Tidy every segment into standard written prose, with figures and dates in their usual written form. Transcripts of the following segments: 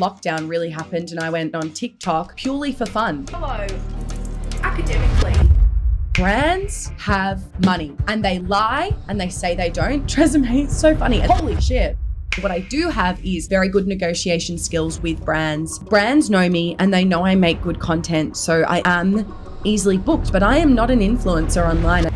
lockdown really happened and I went on TikTok purely for fun. Hello, academically. Brands have money and they lie and they say they don't. Tresemme is so funny. And holy shit. What I do have is very good negotiation skills with brands. Brands know me and they know I make good content, so I am easily booked, but I am not an influencer online.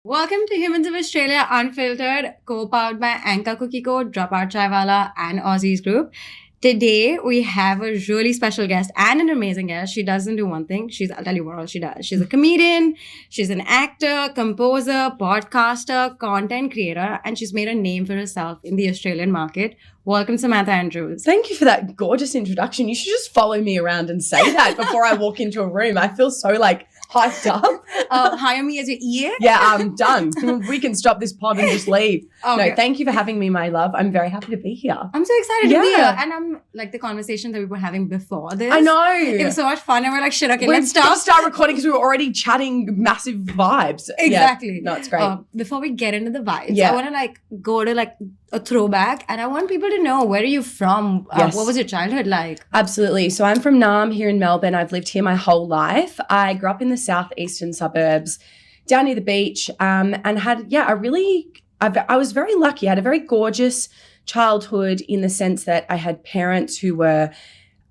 Welcome to Humans of Australia Unfiltered, co-powered by Anchor Cookie Code, Dropout Chaiwala and Aussies Group. Today, we have a really special guest and an amazing guest. She doesn't do one thing. I'll tell you what all she does. She's a comedian, she's an actor, composer, podcaster, content creator, and she's made a name for herself in the Australian market. Welcome, Samantha Andrews. Thank you for that gorgeous introduction. You should just follow me around and say that before I walk into a room. I feel so hyped up. Hire me as your ear? Yeah, I'm done. We can stop this pod and just leave. Okay. No, thank you for having me, my love. I'm very happy to be here. I'm so excited to be here. And I'm like the conversation that we were having before this. I know. It was so much fun. And we're like, shit, okay, We're let's start recording because we were already chatting massive vibes. Exactly. Yeah. No, it's great. Before we get into the vibes, I want to go to a throwback, and I want people to know, where are you from? Yes. What was your childhood like? Absolutely. So I'm from Naarm here in Melbourne. I've lived here my whole life. I grew up in the southeastern suburbs, down near the beach, and had, I was very lucky. I had a very gorgeous childhood in the sense that I had parents who were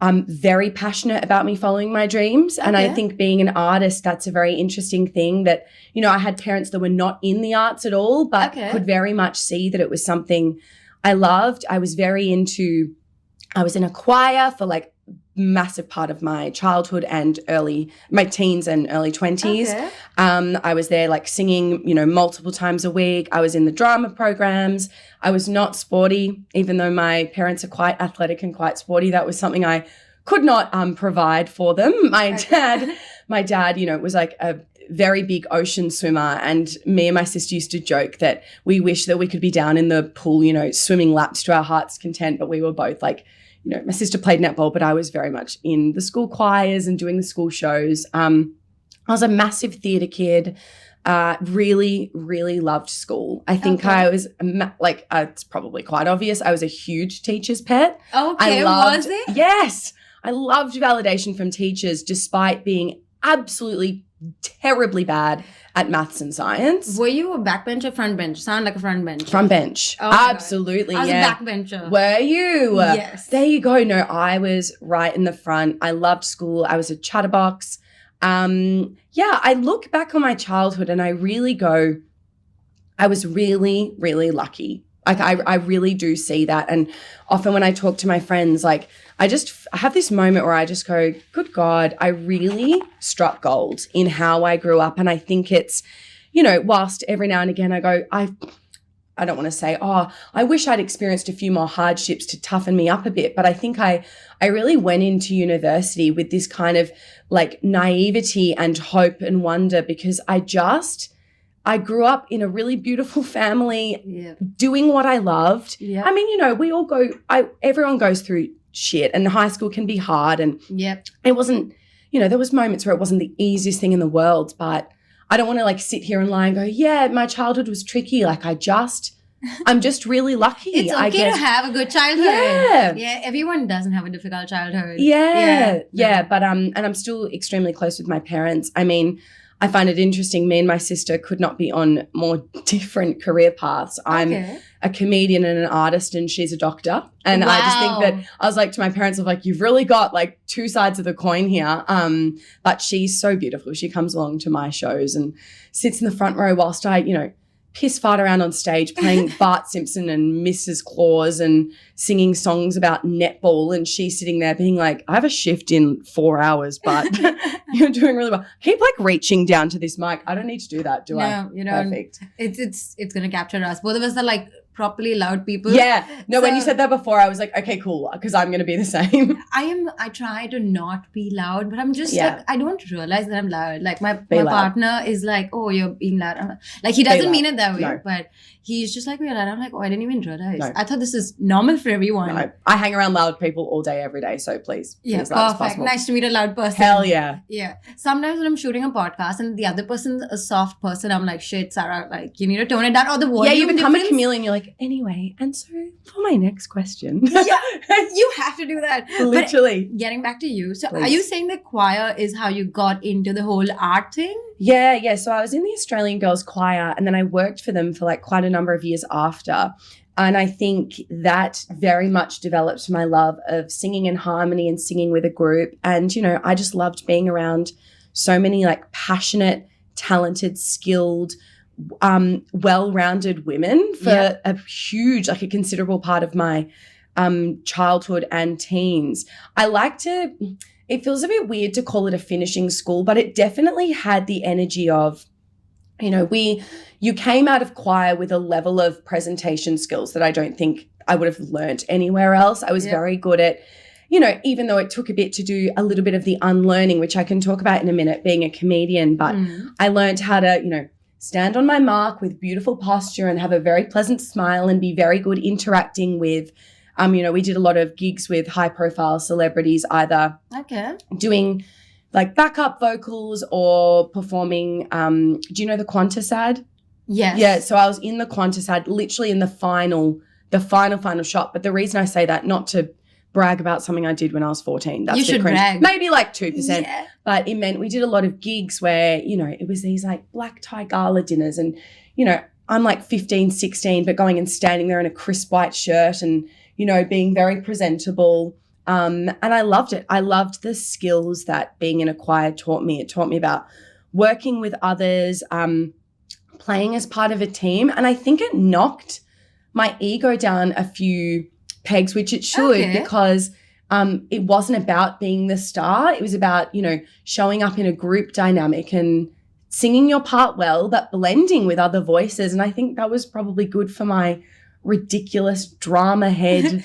very passionate about me following my dreams. Okay. And I think being an artist, that's a very interesting thing that, I had parents that were not in the arts at all, but could very much see that it was something I loved. I was in a choir for massive part of my childhood and my teens and early 20s. Okay. I was there singing, multiple times a week. I was in the drama programs. I was not sporty, even though my parents are quite athletic and quite sporty. That was something I could not provide for them. My dad, was a very big ocean swimmer, and me and my sister used to joke that we wish that we could be down in the pool, swimming laps to our heart's content, but we were both my sister played netball, but I was very much in the school choirs and doing the school shows. I was a massive theatre kid, really, really loved school. I think I was, it's probably quite obvious, I was a huge teacher's pet. Okay, was it? Yes. I loved validation from teachers despite being absolutely terribly bad at maths and science. Were you a backbencher or front bench? Sound like a front bench. Front bench. Oh, absolutely. I was a backbencher. Were you? Yes. There you go. No, I was right in the front. I loved school. I was a chatterbox. I look back on my childhood and I really go, I was really, really lucky. I really do see that. And often when I talk to my friends, I have this moment where I just go, good God, I really struck gold in how I grew up. And I think it's, whilst every now and again I go, I don't want to say, I wish I'd experienced a few more hardships to toughen me up a bit. But I think I really went into university with this kind of naivety and hope and wonder, because I grew up in a really beautiful family, doing what I loved. Yeah. I mean, we all everyone goes through shit, and high school can be hard. And it wasn't, there was moments where it wasn't the easiest thing in the world, but I don't want to sit here and lie and go, yeah, my childhood was tricky. I'm just really lucky. It's okay to have a good childhood. Yeah. Yeah. Everyone doesn't have a difficult childhood. Yeah. But, and I'm still extremely close with my parents. I mean, I find it interesting. Me and my sister could not be on more different career paths. I'm a comedian and an artist, and she's a doctor. And I just think that I was to my parents, you've really got two sides of the coin here. But she's so beautiful. She comes along to my shows and sits in the front row whilst I, piss fart around on stage playing Bart Simpson and Mrs. Claus and singing songs about netball, and she's sitting there being I have a shift in 4 hours, but you're doing really well. Keep reaching down to this mic. I don't need to do that, do I? No, you don't. Perfect. It's going to capture us. Both of us are properly loud people. Yeah. No, when you said that before, I was okay, cool, because I'm going to be the same. I try to not be loud, but I'm just I don't realize that I'm loud. My partner is oh, you're being loud. He doesn't mean it that way, but he's just like weird. And I'm like, oh, I didn't even realize. No. I thought this is normal for everyone. No, I hang around loud people all day, every day. So please. Yeah, as loud as perfect. possible. Nice to meet a loud person. Hell yeah. Yeah. Sometimes when I'm shooting a podcast and the other person's a soft person, I'm like, shit, Sarah, like, you need to tone it down. Or the volume Yeah, you become difference. a chameleon. You're like, anyway, and so for my next question. Yeah, you have to do that. Literally. But getting back to you. So Please. are you saying that choir is how you got into the whole art thing? Yeah. So I was in the Australian Girls Choir and then I worked for them for like quite a number of years after. And I think that very much developed my love of singing in harmony and singing with a group. And, you know, I just loved being around so many like passionate, talented, skilled, well-rounded women for a huge, like a considerable part of my childhood and teens. It feels a bit weird to call it a finishing school, but it definitely had the energy of, you know, you came out of choir with a level of presentation skills that I don't think I would have learnt anywhere else. I was very good at, you know, even though it took a bit to do a little bit of the unlearning, which I can talk about in a minute, being a comedian, but I learned how to, you know, stand on my mark with beautiful posture and have a very pleasant smile and be very good interacting with, you know, we did a lot of gigs with high profile celebrities, either doing like backup vocals or performing. Do you know the Qantas ad? Yes. Yeah. So I was in the Qantas ad, literally in the final shot. But the reason I say that, not to brag about something I did when I was 14. That's you should cringe. brag. Maybe like 2%. Yeah. But it meant we did a lot of gigs where, you know, it was these like black tie gala dinners and, you know, I'm like 15, 16, but going and standing there in a crisp white shirt and, you know, being very presentable. And I loved it. I loved the skills that being in a choir taught me. It taught me about working with others, playing as part of a team. And I think it knocked my ego down a few pegs, which it should, because it wasn't about being the star. It was about, you know, showing up in a group dynamic and singing your part well, but blending with other voices. And I think that was probably good for my ridiculous drama head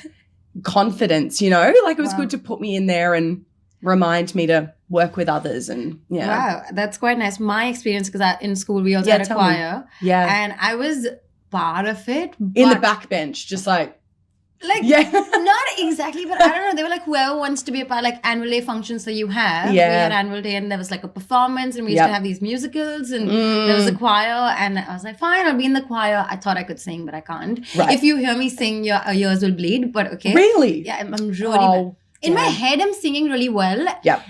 confidence, you know, like it was good to put me in there and remind me to work with others. And wow, that's quite nice. My experience, because in school we also had a choir, and I was part of it in the back bench, just like not exactly, but I don't know, they were like whoever wants to be a part, like annual day functions that you have. We had annual day and there was like a performance and we used to have these musicals and there was a choir and I was like, fine, I'll be in the choir. I thought I could sing, but I can't. If you hear me sing, your ears will bleed, but okay. Really? Yeah, I'm really bad. In my head, I'm singing really well.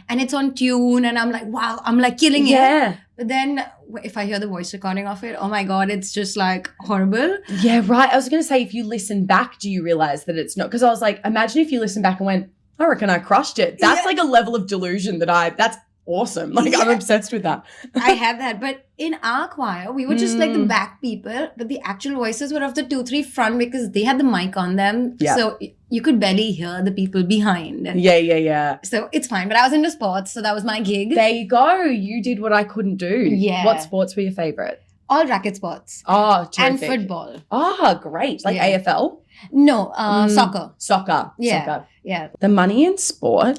And it's on tune and I'm like, wow, I'm like killing it. But then if I hear the voice recording of it, oh my God, it's just like horrible. Yeah, right. I was going to say, if you listen back, do you realize that it's not? Because I was like, imagine if you listen back and went, I reckon I crushed it. That's like a level of delusion that's awesome. Like I'm obsessed with that. I had that. But in our choir, we were just like the back people, but the actual voices were of the 2-3 front because they had the mic on them. So you could barely hear the people behind. Yeah. So it's fine. But I was into sports, so that was my gig. There you go. You did what I couldn't do. Yeah. What sports were your favorite? All racket sports. Oh, terrific. And football. Oh, great. Like AFL? No, soccer. Soccer. Yeah. The money in sport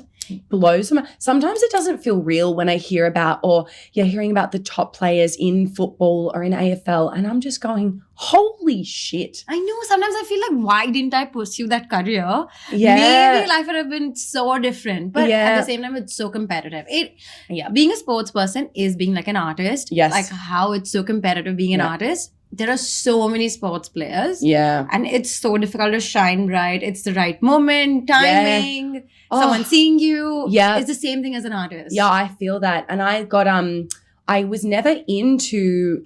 blows them. Sometimes it doesn't feel real when I hear about, or hearing about the top players in football or in AFL, and I'm just going, holy shit. I know. Sometimes I feel like, why didn't I pursue that career? Yeah. Maybe life would have been so different. But at the same time, it's so competitive. Being a sports person is being like an artist. Yes. Like how it's so competitive being an artist. There are so many sports players. Yeah. And it's so difficult to shine bright. It's the right moment, timing, someone seeing you. Yeah. It's the same thing as an artist. Yeah, I feel that. And I got I was never into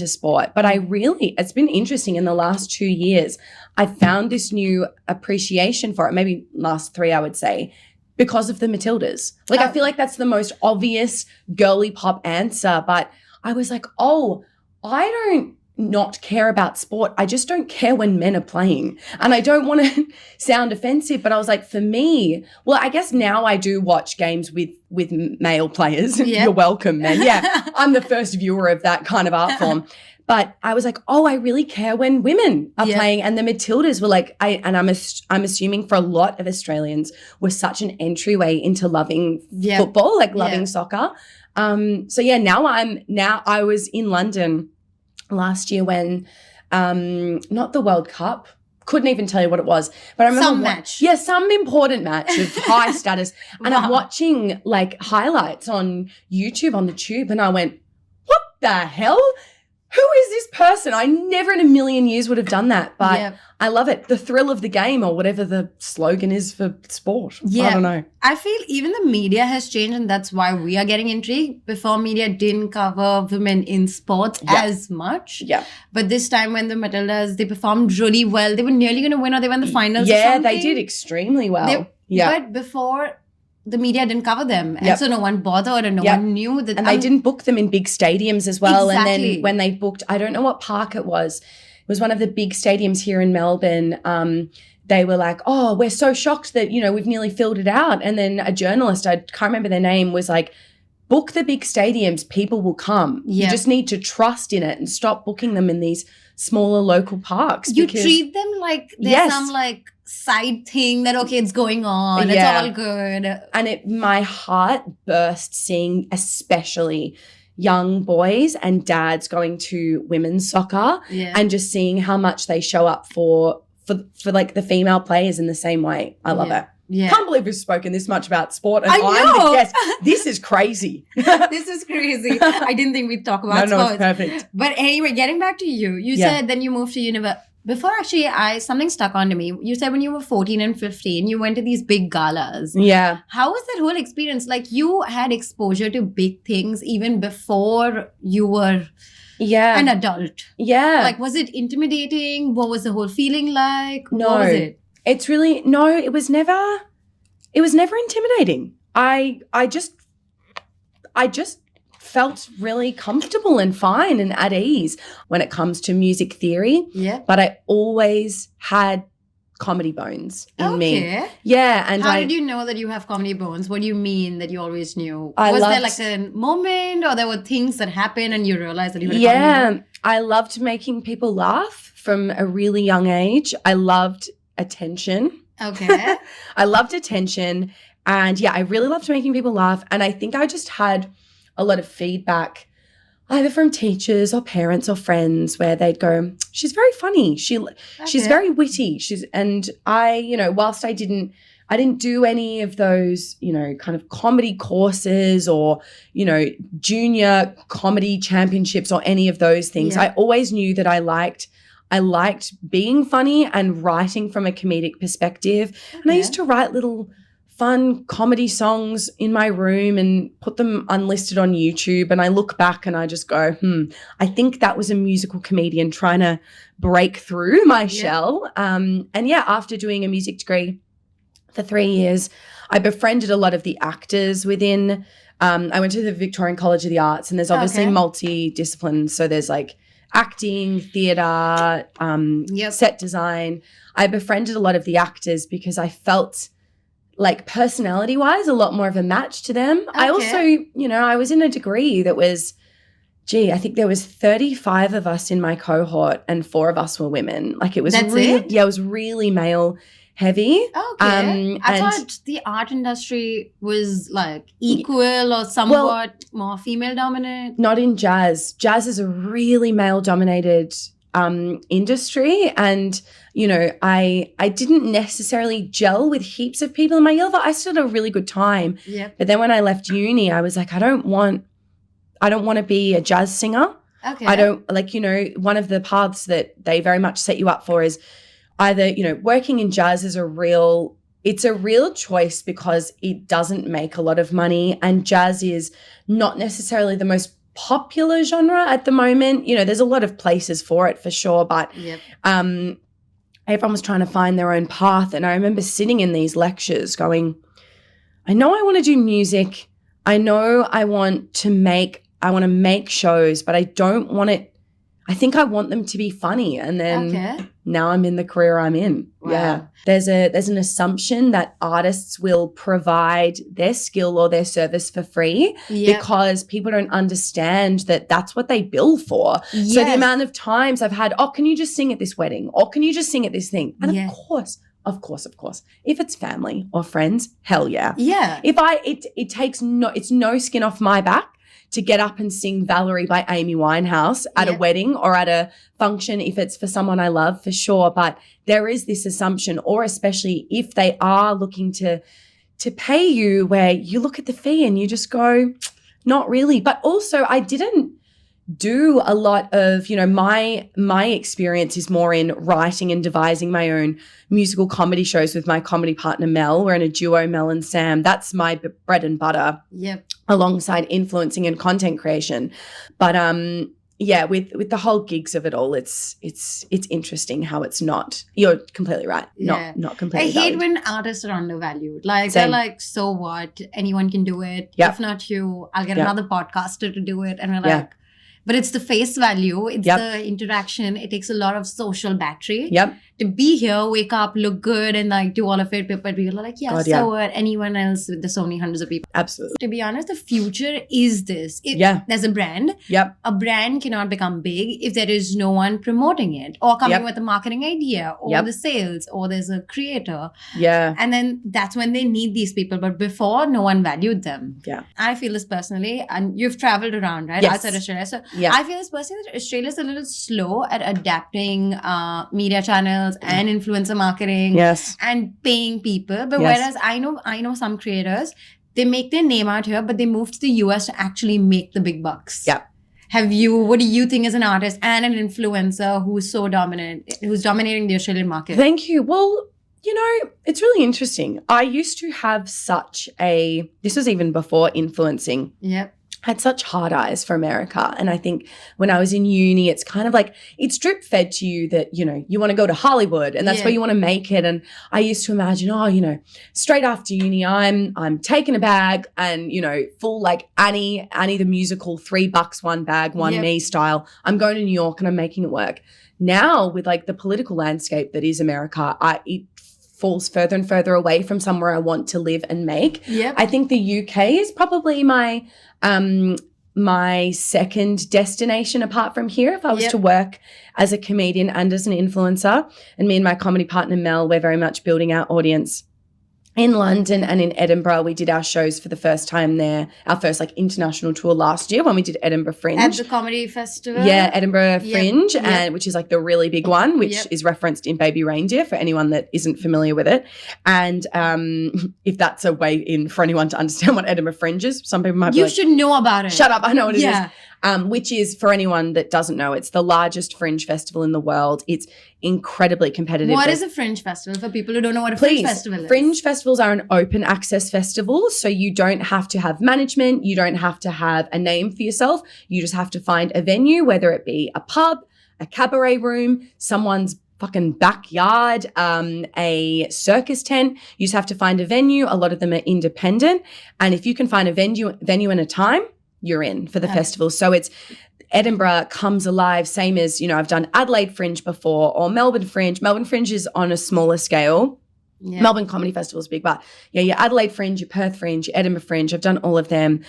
sport, but it's been interesting in the last 2 years. I found this new appreciation for it, maybe last 3, I would say, because of the Matildas. Like I feel like that's the most obvious girly pop answer, but I was like, I don't not care about sport. I just don't care when men are playing. And I don't want to sound offensive, but I was like, for me, well, I guess now I do watch games with male players. You're welcome, men. Yeah, I'm the first viewer of that kind of art form. But I was like, I really care when women are playing. And the Matildas were like, I'm assuming for a lot of Australians were such an entryway into loving football, like loving soccer. Now I was in London last year when not the World Cup. Couldn't even tell you what it was. But I remember Some match. Yeah, some important match of high status. And I'm Wow. watching like highlights on YouTube on the tube, and I went, what the hell? Who is this person? I never in a million years would have done that. But Yep. I love it. The thrill of the game, or whatever the slogan is for sport. Yeah. I don't know. I feel even the media has changed, and that's why we are getting intrigued. Before, media didn't cover women in sports Yeah. as much. Yeah. But this time when the Matildas, they performed really well. They were nearly going to win, or they were in the finals or Yeah, something. they did extremely well. But before, the media didn't cover them. And Yep. so no one bothered, and no Yep. one knew that. And they didn't book them in big stadiums as well. Exactly. And then when they booked, I don't know what park it was one of the big stadiums here in Melbourne. They were like, oh, we're so shocked that, we've nearly filled it out. And then a journalist, I can't remember their name, was like, book the big stadiums, people will come. Yeah. You just need to trust in it and stop booking them in these smaller local parks. You because- treat them like there's Yes. some like side thing that, okay, it's going on. Yeah. It's all good. And my heart burst seeing especially young boys and dads going to women's soccer Yeah. and just seeing how much they show up for like the female players in the same way. I love it. Yeah. Can't believe we've spoken this much about sport and I I'm know. the guest. This is crazy. This is crazy. I didn't think we'd talk about No, sports. it's perfect. But anyway, getting back to you, you Yeah. said then you moved to university. Before actually, something stuck onto me. You said when you were 14 and 15, you went to these big galas. Yeah. How was that whole experience? Like you had exposure to big things even before you were Yeah. an adult. Yeah. Like, was it intimidating? What was the whole feeling like? No. What was it? It's really no, it was never intimidating. I just felt really comfortable and fine and at ease when it comes to music theory, Yeah. but I always had comedy bones in me. Okay. Yeah, and How did you know that you have comedy bones? What do you mean that you always knew? I Was there loved- like a moment or there were things that happened and you realized that you had a comedy bone? Yeah, I loved making people laugh from a really young age. I loved attention. Okay. I loved attention. And yeah, I really loved making people laugh. And I think I just had a lot of feedback either from teachers or parents or friends where they'd go, she's very funny. She's Okay. very witty. And I, whilst I didn't do any of those, kind of comedy courses or, junior comedy championships or any of those things. Yeah. I always knew that I liked being funny and writing from a comedic perspective. And I Okay. used to write little fun comedy songs in my room and put them unlisted on YouTube. And I look back and I just go, I think that was a musical comedian trying to break through my shell. And yeah, after doing a music degree for 3 years, I befriended a lot of the actors within. I went to the Victorian College of the Arts, and there's obviously Okay. multi-disciplines. So there's like acting, theatre, Yep. set design. I befriended a lot of the actors because I felt like personality-wise a lot more of a match to them. I also, I was in a degree that was, I think there was 35 of us in my cohort and 4 of us were women. Like it was That's really, it? yeah, it was really male heavy. Okay. I and- thought the art industry was like equal or somewhat more female dominant. Not in jazz. Jazz is a really male-dominated industry, and I didn't necessarily gel with heaps of people in my year, but I still had a really good time. Yep. But then when I left uni, I was like, I don't want to be a jazz singer. Okay. I don't one of the paths that they very much set you up for is either, working in jazz is it's a real choice because it doesn't make a lot of money, and jazz is not necessarily the most popular genre at the moment. There's a lot of places for it for sure, but Yep. everyone was trying to find their own path. And I remember sitting in these lectures going, I know I want to do music. I know I want to make shows, but I don't want it. I think I want them to be funny. And then Okay. now I'm in the career I'm in. Wow. Yeah. There's an assumption that artists will provide their skill or their service for free Yep. because people don't understand that that's what they bill for. So the Yes. amount of times I've had, can you just sing at this wedding? Or can you just sing at this thing? And Yeah. of course, if it's family or friends, hell yeah. Yeah. If it takes it's no skin off my back to get up and sing Valerie by Amy Winehouse at a wedding or at a function if it's for someone I love, for sure. But there is this assumption, or especially if they are looking to pay you, where you look at the fee and you just go, not really. But also I didn't do a lot of, my experience is more in writing and devising my own musical comedy shows with my comedy partner Mel. We're in a duo, Mel and Sam. That's my bread and butter. Yep. Alongside influencing and content creation. But with the whole gigs of it all, it's interesting how it's not. You're completely right. Not completely. I hate valid. when artists are undervalued. Like Same. they're like, so what? Anyone can do it. Yep. If not you, I'll get Yep. another podcaster to do it. And we're Yeah. like, but it's the face value. It's Yep. the interaction. It takes a lot of social battery. Yep. To be here, wake up, look good, and like do all of it. But people are like, God, so what? Anyone else with so many hundreds of people. Absolutely. To be honest, the future is this. Yeah. There's a brand. Yep. A brand cannot become big if there is no one promoting it or coming Yep. with a marketing idea or Yep. the sales or there's a creator. Yeah. And then that's when they need these people. But before, no one valued them. Yeah. I feel this personally, and you've traveled around, right? Yes. Outside Australia. So Yeah. I feel this personally that Australia's a little slow at adapting media channels and influencer marketing Yes. and paying people. But Yes. whereas I know some creators, they make their name out here, but they move to the US to actually make the big bucks. Yeah. What do you think as an artist and an influencer who's so dominant, who's dominating the Australian market? Thank you. Well, it's really interesting. I used to have this was even before influencing. Yep. Had such hard eyes for America. And I think when I was in uni, it's kind of like it's drip fed to you that, you want to go to Hollywood and that's where you want to make it. And I used to imagine, straight after uni, I'm taking a bag and, full like Annie the musical, $3 one bag, one me style. I'm going to New York and I'm making it work. Now with like the political landscape that is America, it falls further and further away from somewhere I want to live and make. Yep. I think the UK is probably my second destination apart from here if I was to work as a comedian and as an influencer. And me and my comedy partner Mel, we're very much building our audience in London and in Edinburgh. We did our shows for the first time there, our first like international tour last year when we did Edinburgh Fringe. At the comedy festival? Yeah, Edinburgh Fringe, Yep. and which is like the really big one, which is referenced in Baby Reindeer for anyone that isn't familiar with it. And if that's a way in for anyone to understand what Edinburgh Fringe is, some people might be You like, should know about it. shut up, I know what it is. Yeah. Which is, for anyone that doesn't know, it's the largest fringe festival in the world. It's incredibly competitive. What is a fringe festival for people who don't know what a fringe festival is? Fringe festivals are an open access festival. So you don't have to have management. You don't have to have a name for yourself. You just have to find a venue, whether it be a pub, a cabaret room, someone's fucking backyard, a circus tent. You just have to find a venue. A lot of them are independent. And if you can find a venue and a time, you're in for the festival. So it's Edinburgh comes alive, same as, I've done Adelaide Fringe before or Melbourne Fringe. Melbourne Fringe is on a smaller scale. Yeah. Melbourne Comedy Festival is big, but your Adelaide Fringe, your Perth Fringe, your Edinburgh Fringe, I've done all of them.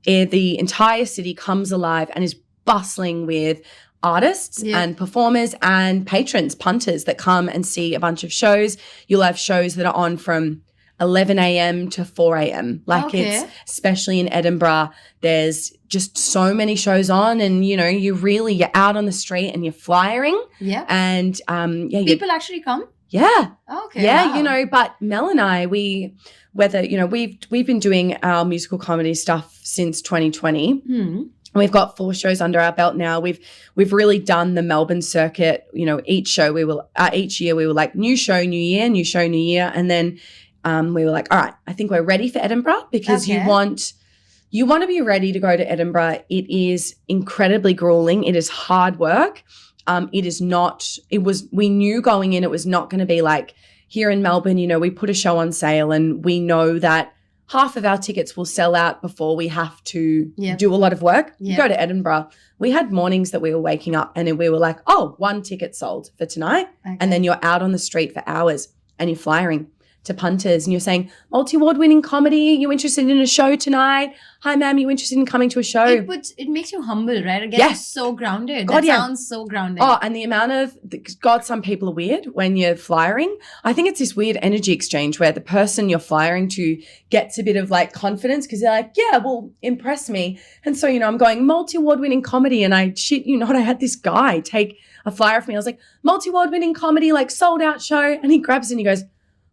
The entire city comes alive and is bustling with artists and performers and patrons, punters that come and see a bunch of shows. You'll have shows that are on from 11 a.m. to 4 a.m. It's especially in Edinburgh, there's just so many shows on and, you're out on the street and you're flyering. Yeah. And people actually come? Yeah. Okay. Yeah, wow. But Mel and I, we've been doing our musical comedy stuff since 2020. We've got 4 shows under our belt now. We've really done the Melbourne circuit. Each year we were like new show, new year, new show, new year. And then we were like, all right, I think we're ready for Edinburgh because you want to be ready to go to Edinburgh. It is incredibly grueling. It is hard work. We knew going in, it was not going to be like here in Melbourne, we put a show on sale and we know that half of our tickets will sell out before we have to do a lot of work. You go to Edinburgh. We had mornings that we were waking up and we were like, oh, 1 ticket sold for tonight. Okay. And then you're out on the street for hours and you're flying. to punters and you're saying, multi-award winning comedy, you interested in a show tonight? Hi, ma'am, you interested in coming to a show? It makes you humble, right? It gets you so grounded. God, that sounds so grounded. Oh, and the amount of, God, some people are weird when you're flyering. I think it's this weird energy exchange where the person you're flyering to gets a bit of like confidence because they're like, yeah, well, impress me. And so, I'm going multi-award winning comedy and I had this guy take a flyer for me. I was like, multi-award winning comedy, like sold out show. And he grabs it and he goes,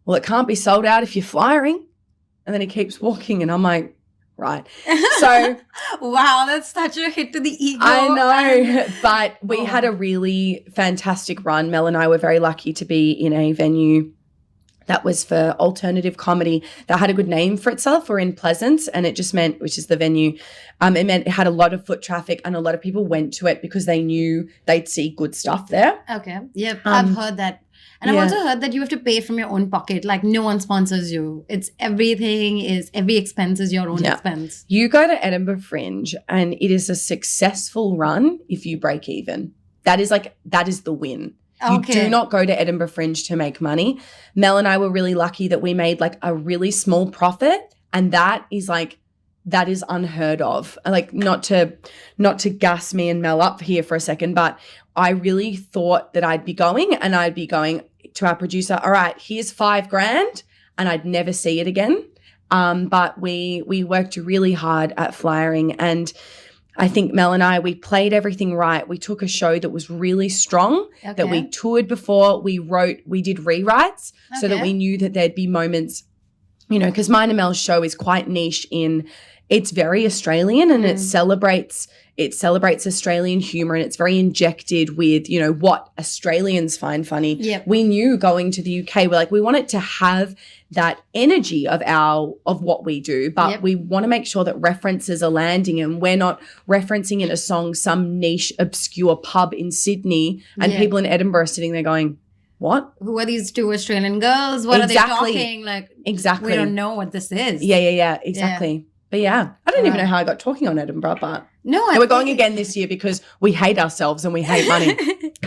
well, it can't be sold out if you're flyering. And then he keeps walking and I'm like, right. So wow, that's such a hit to the ego. I know, but we had a really fantastic run. Mel and I were very lucky to be in a venue that was for alternative comedy that had a good name for itself. We're in Pleasance and it just meant, which is the venue, it meant it had a lot of foot traffic and a lot of people went to it because they knew they'd see good stuff there. Okay. Yep. I've heard that. And I've also heard that you have to pay from your own pocket. Like no one sponsors you. Every expense is your own expense. You go to Edinburgh Fringe and it is a successful run if you break even. That is the win. You do not go to Edinburgh Fringe to make money. Mel and I were really lucky that we made like a really small profit and that is unheard of. Like not to gas me and Mel up here for a second, but I really thought that I'd be going to our producer, all right, here's $5,000 and I'd never see it again. But we worked really hard at flyering and I think Mel and I, we played everything right. We took a show that was really strong, that we toured before. We did rewrites so that we knew that there'd be moments, because mine and Mel's show is quite niche it's very Australian and it celebrates Australian humor and it's very injected with, what Australians find funny. Yep. We knew going to the UK, we're like, we want it to have that energy of what we do, but we want to make sure that references are landing and we're not referencing in a song some niche, obscure pub in Sydney and people in Edinburgh are sitting there going, what? Who are these two Australian girls? What are they talking? Like, exactly. We don't know what this is. Yeah, exactly. Yeah. But I don't even know how I got talking on Edinburgh, but we're going again this year because we hate ourselves and we hate money.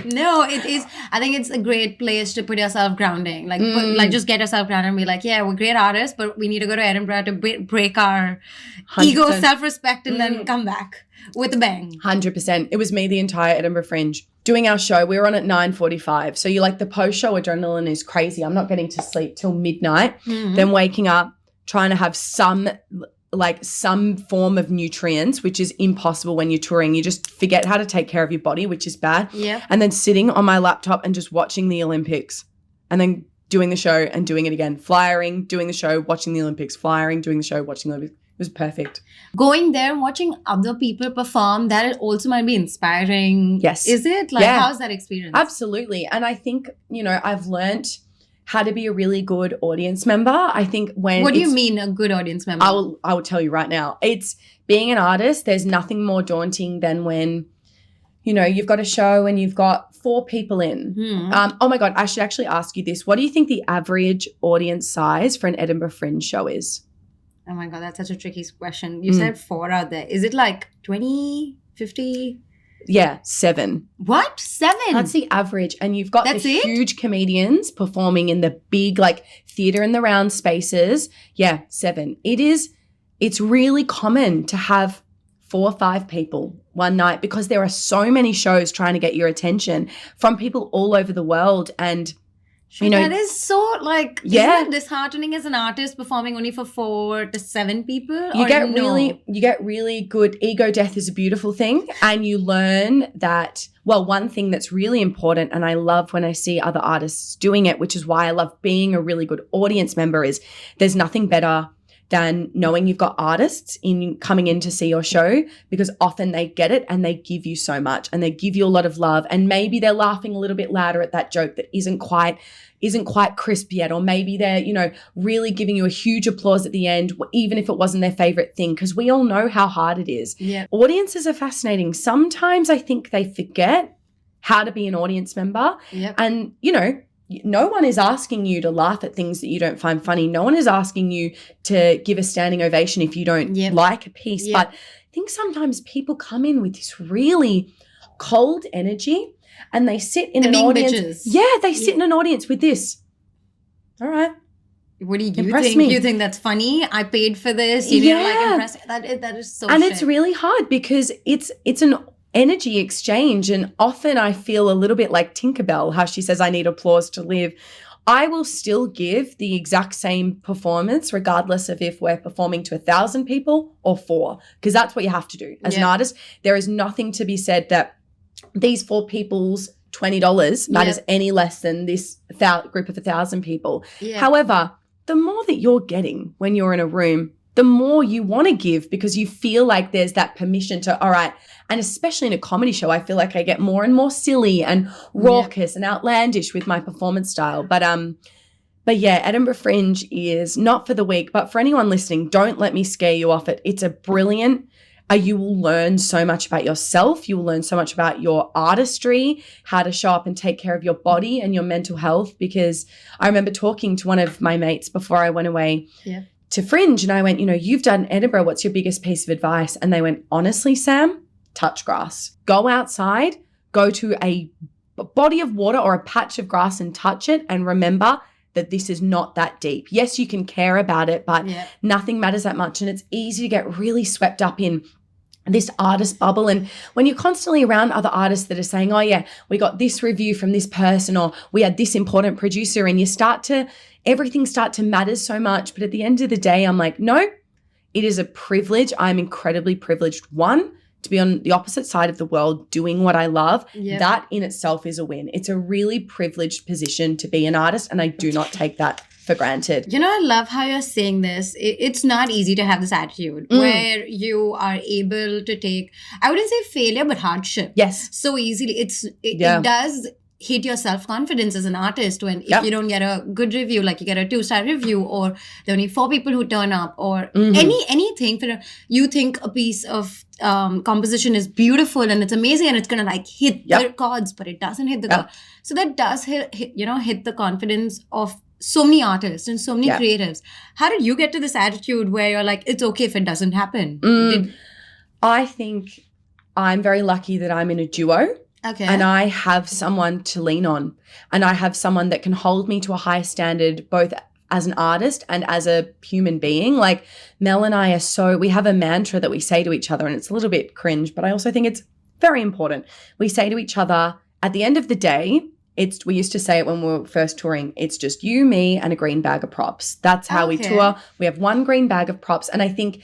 No, it is. I think it's a great place to put yourself grounding. Like, just get yourself grounded and be like, yeah, we're great artists, but we need to go to Edinburgh to break our 100%. Ego, self-respect, and then come back with a bang. 100%. It was me the entire Edinburgh Fringe. Doing our show, we were on at 9:45. So the post-show adrenaline is crazy. I'm not getting to sleep till midnight. Then waking up, trying to have some form of nutrients, which is impossible when you're touring. You just forget how to take care of your body, which is bad. Yeah. And then sitting on my laptop and just watching the Olympics and then doing the show and doing it again. Flyering, doing the show, watching the Olympics, flyering, doing the show, watching the Olympics. It was perfect. Going there and watching other people perform, that also might be inspiring. Yes. Is it? How's that experience? Absolutely. And I think, I've learned how to be a really good audience member. I think What do you mean a good audience member? I will tell you right now. It's being an artist, there's nothing more daunting than when, you've got a show and you've got 4 people in. Oh my God, I should actually ask you this. What do you think the average audience size for an Edinburgh Fringe show is? Oh my God, that's such a tricky question. You said 4 out there. Is it like 20, 50? Yeah, 7. What? 7? That's the average. And you've got huge comedians performing in the big theatre in the round spaces. Yeah, 7. It's really common to have 4 or 5 people one night because there are so many shows trying to get your attention from people all over the world. And that is so isn't it disheartening as an artist performing only for 4 to 7 people? You get really good. Ego death is a beautiful thing, and you learn that. Well, one thing that's really important, and I love when I see other artists doing it, which is why I love being a really good audience member, is there's nothing better than knowing you've got artists coming in to see your show, because often they get it and they give you so much and they give you a lot of love, and maybe they're laughing a little bit louder at that joke that isn't quite crisp yet, or maybe they're really giving you a huge applause at the end, even if it wasn't their favorite thing, because we all know how hard it is. Yeah. Audiences are fascinating. Sometimes I think they forget how to be an audience member. Yep. And no one is asking you to laugh at things that you don't find funny. No one is asking you to give a standing ovation if you don't like a piece. But I think sometimes people come in with this really cold energy and they sit in an audience. Bitches. Yeah, they sit in an audience with this. All right. What do you Impress think? me. You think that's funny? I paid for this. You didn't like impress. That is so. And shit. it's really hard because it's an energy exchange, and often I feel a little bit like Tinkerbell, how she says, "I need applause to live." I will still give the exact same performance regardless of if we're performing to 1,000 people or 4, because that's what you have to do as an artist. There is nothing to be said that these 4 people's $20 matters any less than this group of 1,000 people. However, the more that you're getting when you're in a room, the more you want to give, because you feel like there's that permission to, all right. And especially in a comedy show, I feel like I get more and more silly and raucous and outlandish with my performance style. But yeah, Edinburgh Fringe is not for the weak, but for anyone listening, don't let me scare you off it. It's a brilliant, you will learn so much about yourself. You will learn so much about your artistry, how to show up and take care of your body and your mental health. Because I remember talking to one of my mates before I went away to Fringe, and I went, you've done Edinburgh. What's your biggest piece of advice? And they went, honestly, Sam, touch grass. Go outside, go to a body of water or a patch of grass and touch it, and remember that this is not that deep. Yes, you can care about it, but nothing matters that much. And it's easy to get really swept up in this artist bubble. And when you're constantly around other artists that are saying, oh yeah, we got this review from this person, or we had this important producer, and everything start to matter so much. But at the end of the day, I'm like, no, it is a privilege. I'm incredibly privileged. One, to be on the opposite side of the world doing what I love. That in itself is a win. It's a really privileged position to be an artist, and I do not take that for granted. I love how you're saying this. It's not easy to have this attitude where you are able to take, I wouldn't say failure, but hardship. Yes. So easily. It does hit your self-confidence as an artist when if you don't get a good review, like you get a 2-star review, or there are only 4 people who turn up, or anything. You think a piece of composition is beautiful and it's amazing and it's gonna like hit the chords, but it doesn't hit the chord. So that does hit the confidence of so many artists and so many creatives. How did you get to this attitude where you're like, it's okay if it doesn't happen? I think I'm very lucky that I'm in a duo. Okay. And I have someone to lean on, and I have someone that can hold me to a high standard, both as an artist and as a human being. Like Mel and I we have a mantra that we say to each other, and it's a little bit cringe, but I also think it's very important. We say to each other, at the end of the day, we used to say it when we were first touring, it's just you, me, and a green bag of props. That's how we tour. We have one green bag of props. And I think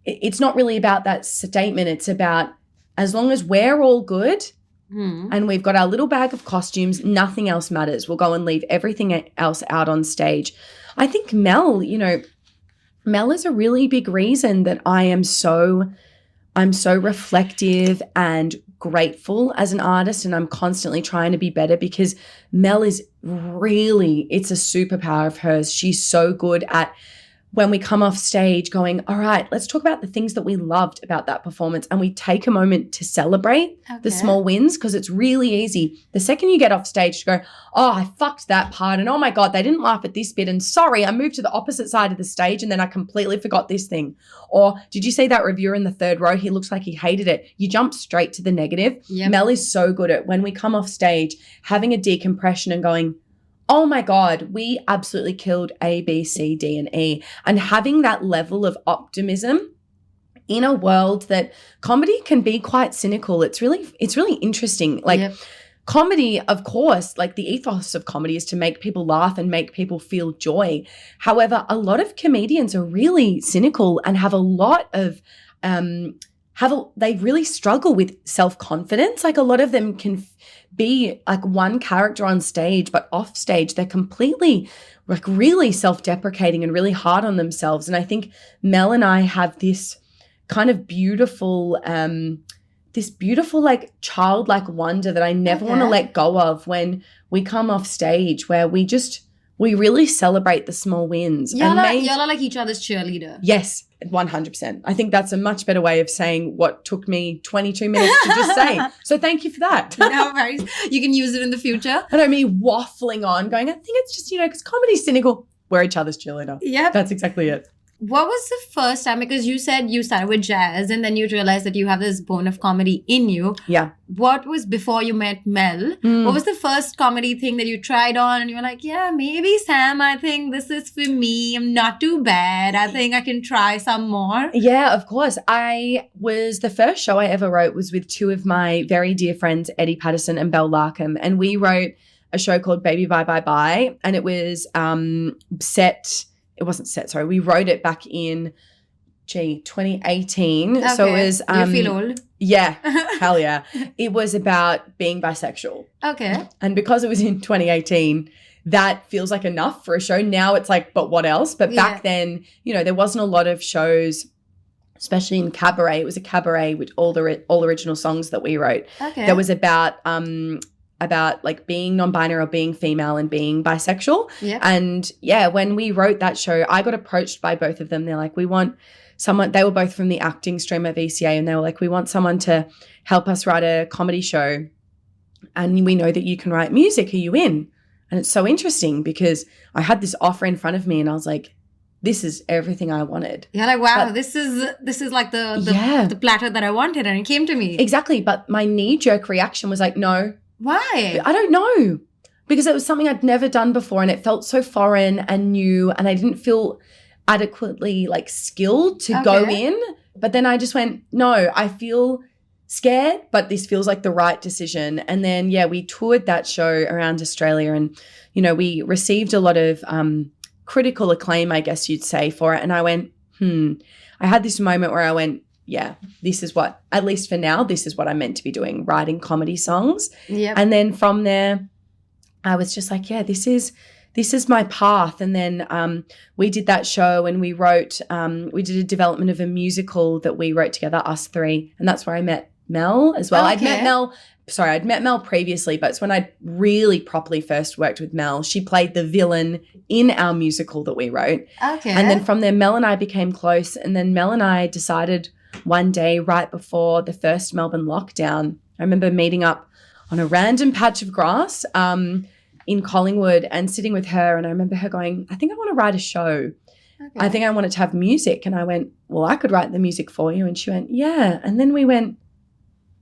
it's not really about that statement. It's about, as long as we're all good, and we've got our little bag of costumes, nothing else matters. We'll go and leave everything else out on stage. I think Mel is a really big reason that I'm so reflective and grateful as an artist, and I'm constantly trying to be better, because Mel it's a superpower of hers. She's so good at, when we come off stage, going, all right, let's talk about the things that we loved about that performance. And we take a moment to celebrate the small wins, because it's really easy. The second you get off stage to go, oh, I fucked that part. And oh my God, they didn't laugh at this bit. And sorry, I moved to the opposite side of the stage and then I completely forgot this thing. Or did you see that reviewer in the 3rd row? He looks like he hated it. You jump straight to the negative. Mel is so good at, when we come off stage, having a decompression and going, oh my God, we absolutely killed A, B, C, D, and E. And having that level of optimism in a world that comedy can be quite cynical. It's really interesting. Like comedy, of course, like the ethos of comedy is to make people laugh and make people feel joy. However, a lot of comedians are really cynical and have a lot of they really struggle with self-confidence. Like a lot of them can be like one character on stage, but off stage they're completely like really self-deprecating and really hard on themselves. And I think Mel and I have this kind of beautiful like childlike wonder that I never want to let go of when we come off stage, where we really celebrate the small wins. Y'all are like each other's cheerleader. Yes, 100%. I think that's a much better way of saying what took me 22 minutes to just say. So thank you for that. No worries. You can use it in the future. I don't mean waffling on, going, I think it's just, because comedy's cynical. We're each other's cheerleader. Yeah. That's exactly it. What was the first time? Because you said you started with jazz and then you realized that you have this bone of comedy in you. Yeah. What was before you met Mel? What was the first comedy thing that you tried on and you were like, yeah, maybe Sam, I think this is for me. I'm not too bad. I think I can try some more. Yeah, of course. The first show I ever wrote was with two of my very dear friends, Eddie Patterson and Belle Larkham. And we wrote a show called Baby Bye Bye Bye. And it was we wrote it back in 2018. Okay. So it was you feel old? Yeah, hell yeah. It was about being bisexual. Okay. And because it was in 2018, that feels like enough for a show. Now it's like, but what else? But back then, there wasn't a lot of shows, especially in cabaret. It was a cabaret with all original songs that we wrote. Okay. That was about like being non-binary or being female and being bisexual. Yeah. And yeah, when we wrote that show, I got approached by both of them. They're like, we want someone, they were both from the acting stream at VCA, and they were like, we want someone to help us write a comedy show. And we know that you can write music. Are you in? And it's so interesting because I had this offer in front of me and I was like, this is everything I wanted. Yeah, like, wow, this is like the platter that I wanted, and it came to me. Exactly. But my knee-jerk reaction was like, no. Why? I don't know. Because it was something I'd never done before and it felt so foreign and new, and I didn't feel adequately like skilled to go in. But then I just went, no, I feel scared, but this feels like the right decision. And then, we toured that show around Australia, and, we received a lot of critical acclaim, I guess you'd say, for it. And I went, I had this moment where I went, yeah, this is what, at least for now, this is what I'm meant to be doing, writing comedy songs. Yep. And then from there, I was just like, yeah, this is my path. And then we did that show and we did a development of a musical that we wrote together, us three. And that's where I met Mel as well. Okay. I'd met Mel previously, but it's when I really properly first worked with Mel. She played the villain in our musical that we wrote. Okay. And then from there, Mel and I became close. And then Mel and I decided one day right before the first Melbourne lockdown, I remember meeting up on a random patch of grass in Collingwood and sitting with her. And I remember her going, I think I want to write a show. Okay. I think I want it to have music. And I went, well, I could write the music for you. And she went, yeah. And then we went,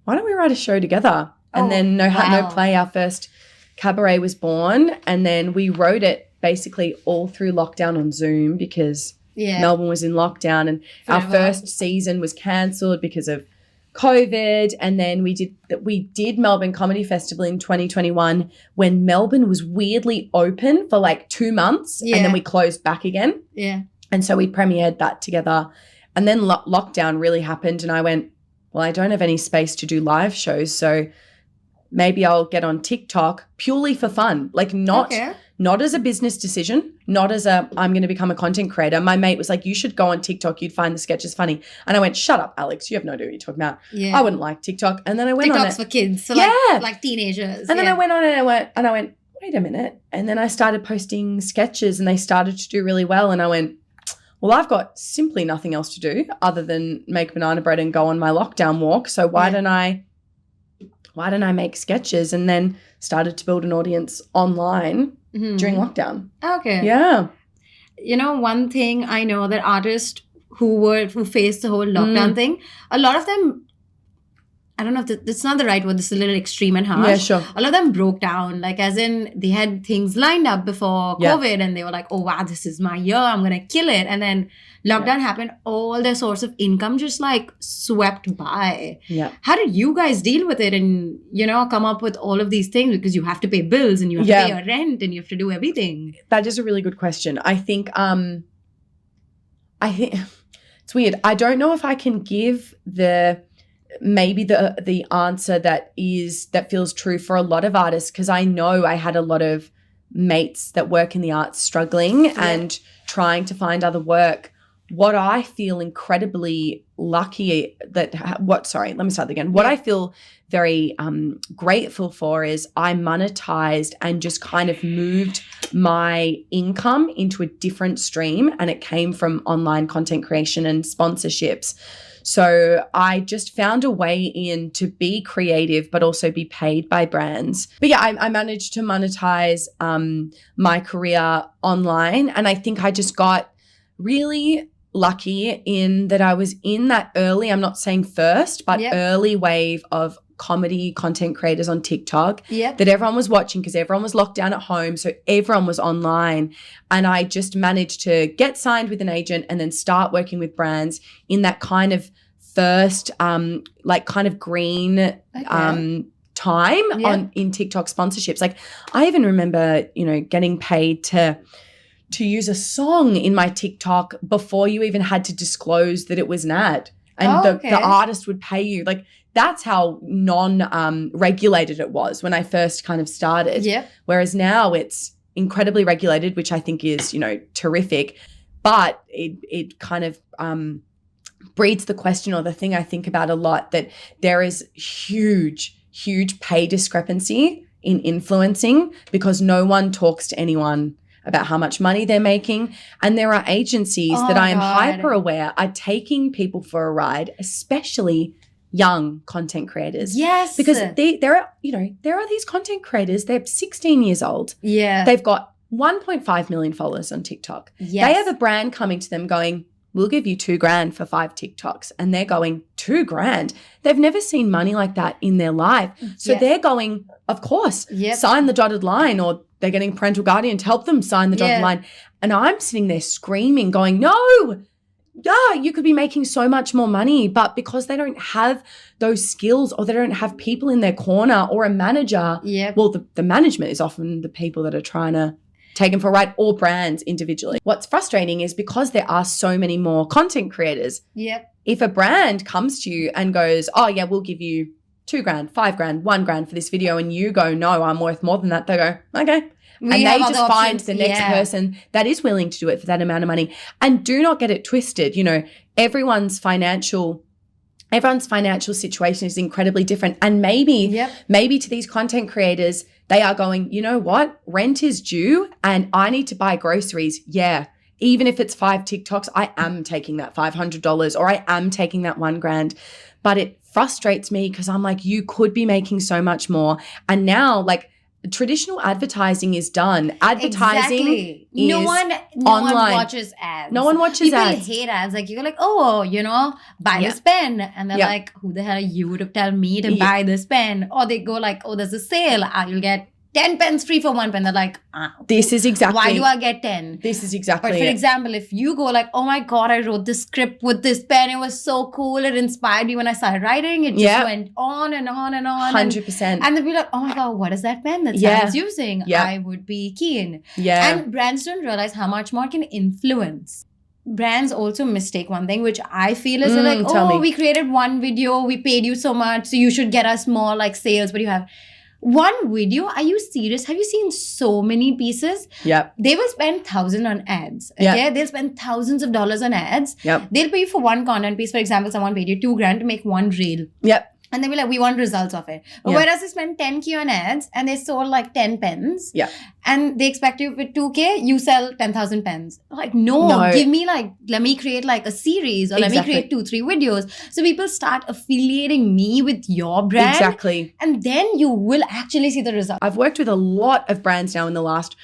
why don't we write a show together? And then No Play, our first cabaret was born. And then we wrote it basically all through lockdown on Zoom because Melbourne was in lockdown, and our first season was cancelled because of COVID. And then we did Melbourne Comedy Festival in 2021 when Melbourne was weirdly open for like 2 months and then we closed back again. Yeah. And so we premiered that together. And then lockdown really happened and I went, well, I don't have any space to do live shows, so maybe I'll get on TikTok purely for fun, like not as a business decision, not as I'm going to become a content creator. My mate was like, you should go on TikTok. You'd find the sketches funny. And I went, shut up, Alex. You have no idea what you're talking about. Yeah. I wouldn't like TikTok. And then I went on it. TikTok's for kids. So like teenagers. And then I went on it and I went, wait a minute. And then I started posting sketches and they started to do really well. And I went, well, I've got simply nothing else to do other than make banana bread and go on my lockdown walk. So why don't I make sketches? And then started to build an audience online during lockdown. Okay. Yeah. One thing I know that artists who faced the whole lockdown thing, a lot of them, I don't know if that's not the right word. This is a little extreme and harsh. Yeah, sure. A lot of them broke down, like as in they had things lined up before COVID and they were like, oh, wow, this is my year. I'm going to kill it. And then lockdown happened. All their source of income just like swept by. Yeah. How did you guys deal with it and, come up with all of these things? Because you have to pay bills and you have to pay your rent and you have to do everything. That is a really good question. I think it's weird. I don't know if I can give the answer that feels true for a lot of artists, because I know I had a lot of mates that work in the arts struggling and trying to find other work. What I feel incredibly lucky what I feel very grateful for is I monetized and just kind of moved my income into a different stream, and it came from online content creation and sponsorships. So I just found a way in to be creative but also be paid by brands. But yeah, I managed to monetize my career online, and I think I just got really lucky in that I was in that early, I'm not saying first, but early wave of comedy content creators on TikTok that everyone was watching because everyone was locked down at home. So everyone was online. And I just managed to get signed with an agent and then start working with brands in that kind of first like kind of green time in TikTok sponsorships. Like I even remember, you know, getting paid to use a song in my TikTok before you even had to disclose that it was an ad. And the artist would pay you. Like that's how regulated it was when I first kind of started. Yeah. Whereas now it's incredibly regulated, which I think is, you know, terrific. But it kind of breeds the question, or the thing I think about a lot, that there is huge pay discrepancy in influencing because no one talks to anyone about how much money they're making. And there are agencies that I am hyper aware are taking people for a ride, especially young content creators. Yes. Because there are these content creators, they're 16 years old. Yeah. They've got 1.5 million followers on TikTok. Yes. They have a brand coming to them going, we'll give you $2,000 for 5 TikToks. And they're going, $2,000? They've never seen money like that in their life. So they're going, of course, sign the dotted line, or they're getting a parental guardian to help them sign the dotted line. And I'm sitting there screaming, going, no, you could be making so much more money. But because they don't have those skills, or they don't have people in their corner or a manager, well, the management is often the people that are trying to take them for a ride, or brands individually. What's frustrating is because there are so many more content creators, if a brand comes to you and goes, oh yeah, we'll give you $2,000, $5,000, $1,000 for this video, and you go, no, I'm worth more than that, they go, okay. And they just find the next person that is willing to do it for that amount of money. And do not get it twisted. You know, everyone's financial situation is incredibly different. And maybe to these content creators, they are going, you know what? Rent is due and I need to buy groceries. Yeah. Even if it's 5 TikToks, I am taking that $500, or I am taking that $1,000. But it frustrates me because I'm like, you could be making so much more. And now, like, traditional advertising is done. Advertising is no one watches ads. No one watches ads. People hate ads. Like, you're like, oh, you know, buy this pen. And they're like, who the hell are you to tell me to buy this pen? Or they go like, oh, there's a sale. You'll get 10 pens free for 1 pen. They're like, this is exactly. Why do I get 10? This is exactly. But for example, if you go like, oh my God, I wrote this script with this pen. It was so cool. It inspired me when I started writing. It just went on and on and on. 100%. And they'll be like, oh my God, what is that pen that Sam's using? I would be keen. Yeah. And brands don't realize how much more can influence. Brands also mistake one thing, which I feel is like, oh, we created one video, we paid you so much, so you should get us more like sales, but you have one video. Are you serious? Have you seen so many pieces? Yep. They will spend thousands on ads. Okay. Yep. They'll spend thousands of dollars on ads. Yep. They'll pay you for one content piece. For example, someone paid you $2,000 to make one reel. Yep. And they'll be like, we want results of it. But whereas they spend 10K on ads and they sold like 10 pens. Yeah. And they expect you with 2K, you sell 10,000 pens. Like, no, give me like, let me create like a series, or let me create 2-3 videos. So people start affiliating me with your brand. Exactly. And then you will actually see the result. I've worked with a lot of brands now in the last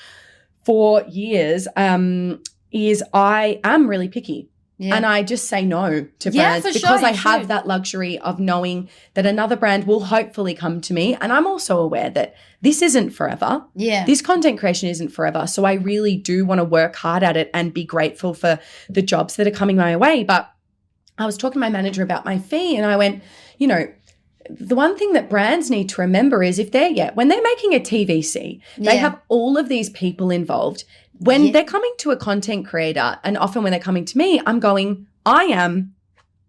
4 years. I am really picky. Yeah. And I just say no to brands because I have that luxury of knowing that another brand will hopefully come to me. And I'm also aware that this isn't forever. Yeah. This content creation isn't forever. So I really do want to work hard at it and be grateful for the jobs that are coming my way. But I was talking to my manager about my fee, and I went, you know, the one thing that brands need to remember is when they're making a TVC, they have all of these people involved. When they're coming to a content creator, and often when they're coming to me, I'm going, I am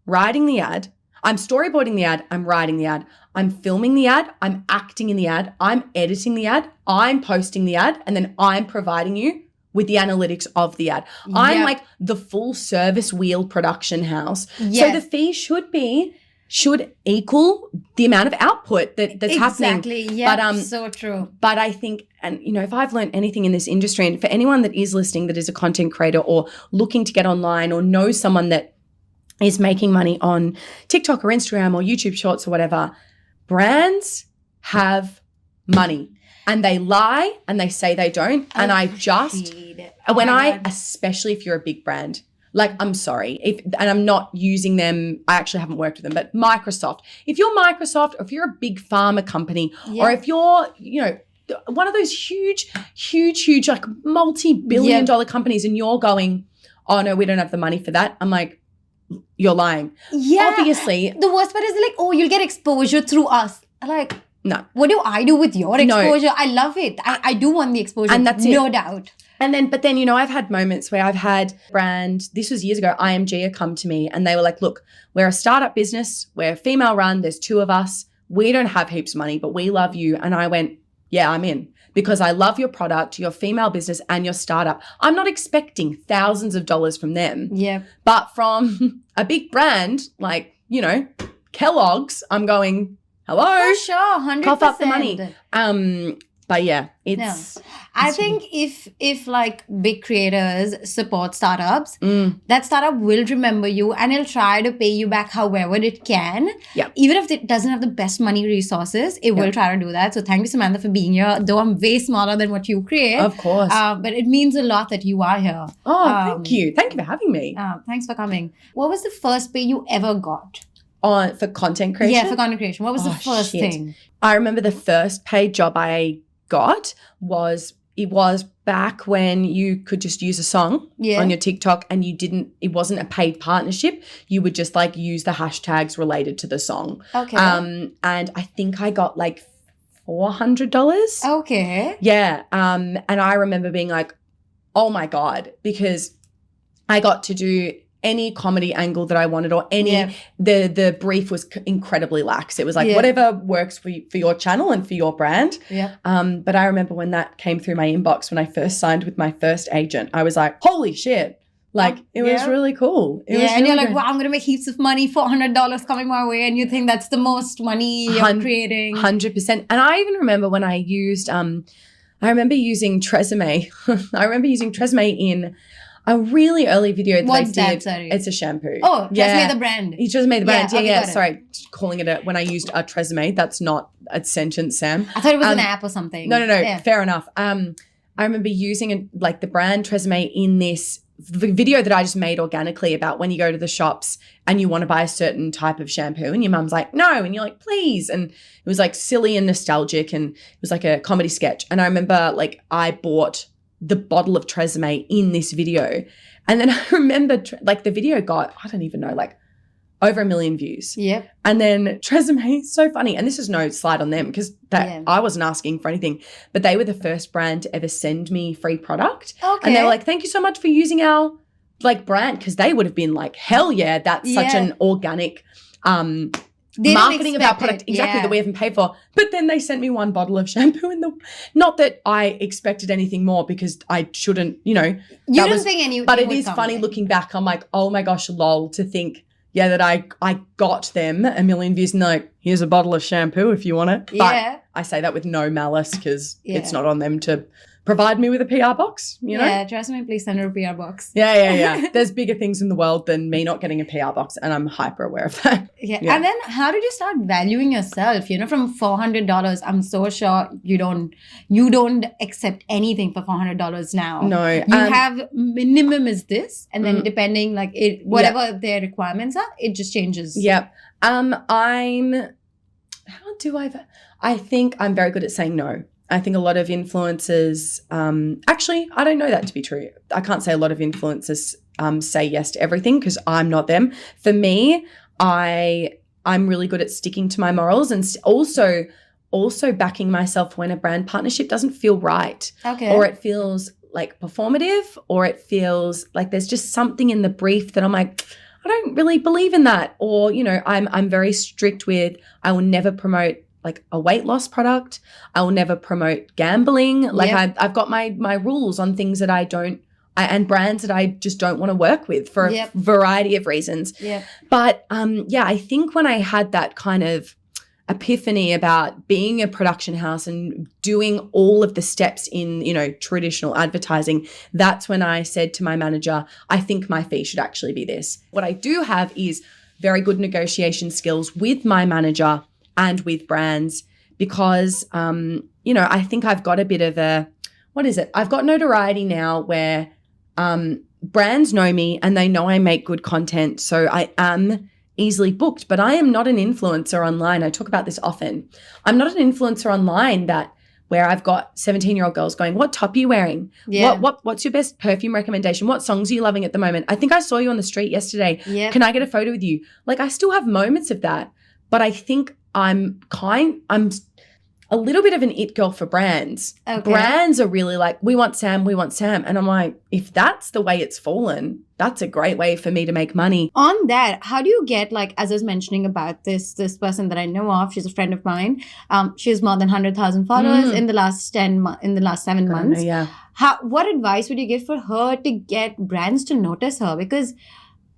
writing the ad, I'm storyboarding the ad, I'm writing the ad, I'm filming the ad, I'm acting in the ad, I'm editing the ad, I'm posting the ad, and then I'm providing you with the analytics of the ad. I'm like the full service wheel production house. So the fee should equal the amount of output that's happening. Exactly. Yeah. But so true. But I think, and you know, if I've learned anything in this industry, and for anyone that is listening that is a content creator or looking to get online or knows someone that is making money on TikTok or Instagram or YouTube Shorts or whatever, brands have money. And they lie and they say they don't. And I just, especially if you're a big brand, Like, I'm sorry. And I'm not using them. I actually haven't worked with them, but Microsoft. If you're Microsoft, or if you're a big pharma company, or if you're, one of those huge, like multi-billion dollar companies and you're going, oh no, we don't have the money for that. I'm like, you're lying. Yeah. Obviously. The worst part is like, oh, you'll get exposure through us. Like, no. What do I do with your exposure? No. I love it. I do want the exposure. And that's no doubt. But then, I've had moments where I've had brand, this was years ago, IMG come to me and they were like, look, we're a startup business. We're female run. There's 2 of us. We don't have heaps of money, but we love you. And I went, yeah, I'm in because I love your product, your female business and your startup. I'm not expecting thousands of dollars from them. Yeah. But from a big brand like, Kellogg's, I'm going, hello. For sure, 100%. Cough up the money. But yeah, it's... No. I think if like big creators support startups, that startup will remember you and it'll try to pay you back however it can. Yeah. Even if it doesn't have the best money resources, it will try to do that. So thank you, Samantha, for being here. Though I'm way smaller than what you create. Of course. But it means a lot that you are here. Oh, thank you. Thank you for having me. Thanks for coming. What was the first pay you ever got? For content creation? Yeah, for content creation. What was the first thing? I remember the first paid job I got was back when you could just use a song on your TikTok and it wasn't a paid partnership. You would just like use the hashtags related to the song. Okay. And I think I got like $400. Okay. Yeah. And I remember being like, oh my God, because I got to do any comedy angle that I wanted or the brief was incredibly lax. It was like whatever works for your channel and for your brand. Yeah. But I remember when that came through my inbox when I first signed with my first agent, I was like, holy shit. Like it was really cool. It was and really you're like, good. wow, I'm going to make heaps of money, $400 coming my way. And you think that's the most money you're creating. 100%. And I even remember when I used, I remember using Tresemme. I remember using Tresemme in a really early video that I did. Sorry? It's a shampoo. Oh, Tresemme the brand. You Tresemme the brand. Yeah. Okay, Sorry, calling it when I used a Tresemme. That's not a sentence, Sam. I thought it was an app or something. No. Yeah. Fair enough. I remember using the brand Tresemme in this video that I just made organically about when you go to the shops and you want to buy a certain type of shampoo and your mum's like, no. And you're like, please. And it was like silly and nostalgic and it was like a comedy sketch. And I remember I bought the bottle of Tresemme in this video. And then I remember the video got, I don't even know, over 1 million views. Yep. And then Tresemme, so funny. And this is no slide on them because I wasn't asking for anything, but they were the first brand to ever send me free product. Okay. And they were like, thank you so much for using our brand. Because they would have been like, hell yeah, that's such an organic marketing of our product that we haven't paid for. But then they sent me 1 bottle of shampoo not that I expected anything more because I shouldn't, you didn't think anything. But it is funny looking back. I'm like, oh my gosh, lol, to think that I got them 1 million views and they're like, here's a bottle of shampoo if you want it. But I say that with no malice because it's not on them to provide me with a PR box, you know? Yeah, Tresemme, please send her a PR box. Yeah. There's bigger things in the world than me not getting a PR box, and I'm hyper aware of that. Yeah. And then how did you start valuing yourself? From $400, I'm so sure you don't accept anything for $400 now. No. You have minimum is this, and then depending whatever their requirements are, it just changes. Yep. I think I'm very good at saying no. I think a lot of influencers, actually, I don't know that to be true. I can't say a lot of influencers say yes to everything because I'm not them. For me, I'm really good at sticking to my morals and also backing myself when a brand partnership doesn't feel right. Okay. Or it feels like performative or it feels like there's just something in the brief that I'm like, I don't really believe in that. Or, I'm very strict with I will never promote a weight loss product. I will never promote gambling. I've got my rules on things that and brands that I just don't want to work with for a variety of reasons. Yep. But I think when I had that kind of epiphany about being a production house and doing all of the steps in, traditional advertising, that's when I said to my manager, I think my fee should actually be this. What I do have is very good negotiation skills with my manager and with brands because, I think I've got a bit of I've got notoriety now where brands know me and they know I make good content, so I am easily booked, but I am not an influencer online. I talk about this often. I'm not an influencer online where I've got 17-year-old girls going, what top are you wearing? Yeah. What's your best perfume recommendation? What songs are you loving at the moment? I think I saw you on the street yesterday. Yeah. Can I get a photo with you? Like, I still have moments of that, but I think I'm a little bit of an it girl for brands. Okay. Brands are really like, we want Sam. And I'm like, if that's the way it's fallen, that's a great way for me to make money. On that, how do you get, like, as I was mentioning about this person that I know of, she's a friend of mine. She has more than 100,000 followers in the last 7 months. Yeah. What advice would you give for her to get brands to notice her? Because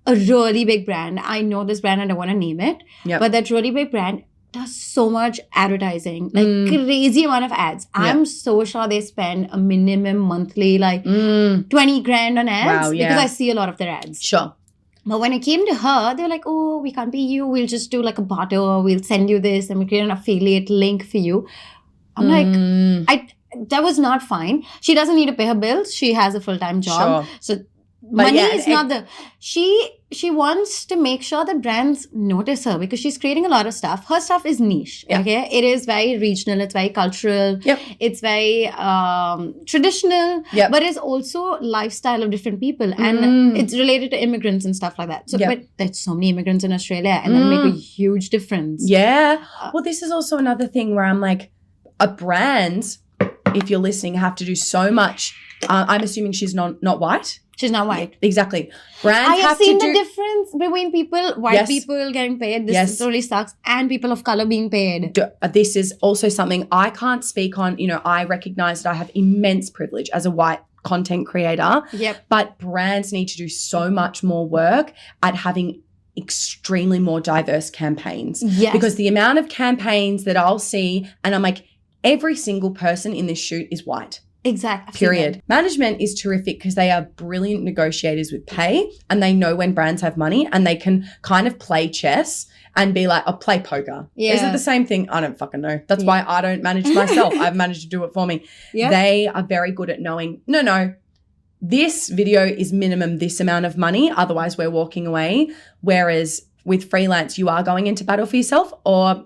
a really big brand, I know this brand, I don't want to name it, but that really big brand does so much advertising, like crazy amount of ads. I'm so sure they spend a minimum monthly, like 20 grand on ads because I see a lot of their ads. Sure. But when it came to her, they were like, oh, we can't pay you. We'll just do like a barter, or we'll send you this and we'll create an affiliate link for you. I'm like, that was not fine. She doesn't need to pay her bills. She has a full-time job. Sure. So money is not the... She wants to make sure that brands notice her because she's creating a lot of stuff. Her stuff is niche, okay? It is very regional. It's very cultural. It's very traditional, but it's also lifestyle of different people. And it's related to immigrants and stuff like that. So, but there's so many immigrants in Australia and they'll make a huge difference. Yeah. Well, this is also another thing where I'm like, a brand, if you're listening, have to do so much. I'm assuming she's not white. She's not white. Exactly. Brands I have seen to the difference between white people getting paid. This really sucks. And people of color being paid. This is also something I can't speak on. You know, I recognize that I have immense privilege as a white content creator. But brands need to do so much more work at having extremely more diverse campaigns. Because the amount of campaigns that I'll see, and I'm like, every single person in this shoot is white. Exactly. Period. Management is terrific because they are brilliant negotiators with pay and they know when brands have money and they can kind of play chess and be like, I'll play poker. Is it the same thing? I don't fucking know. That's why I don't manage myself. I've managed to do it for me. They are very good at knowing, no, this video is minimum this amount of money. Otherwise, we're walking away. Whereas with freelance, you are going into battle for yourself, or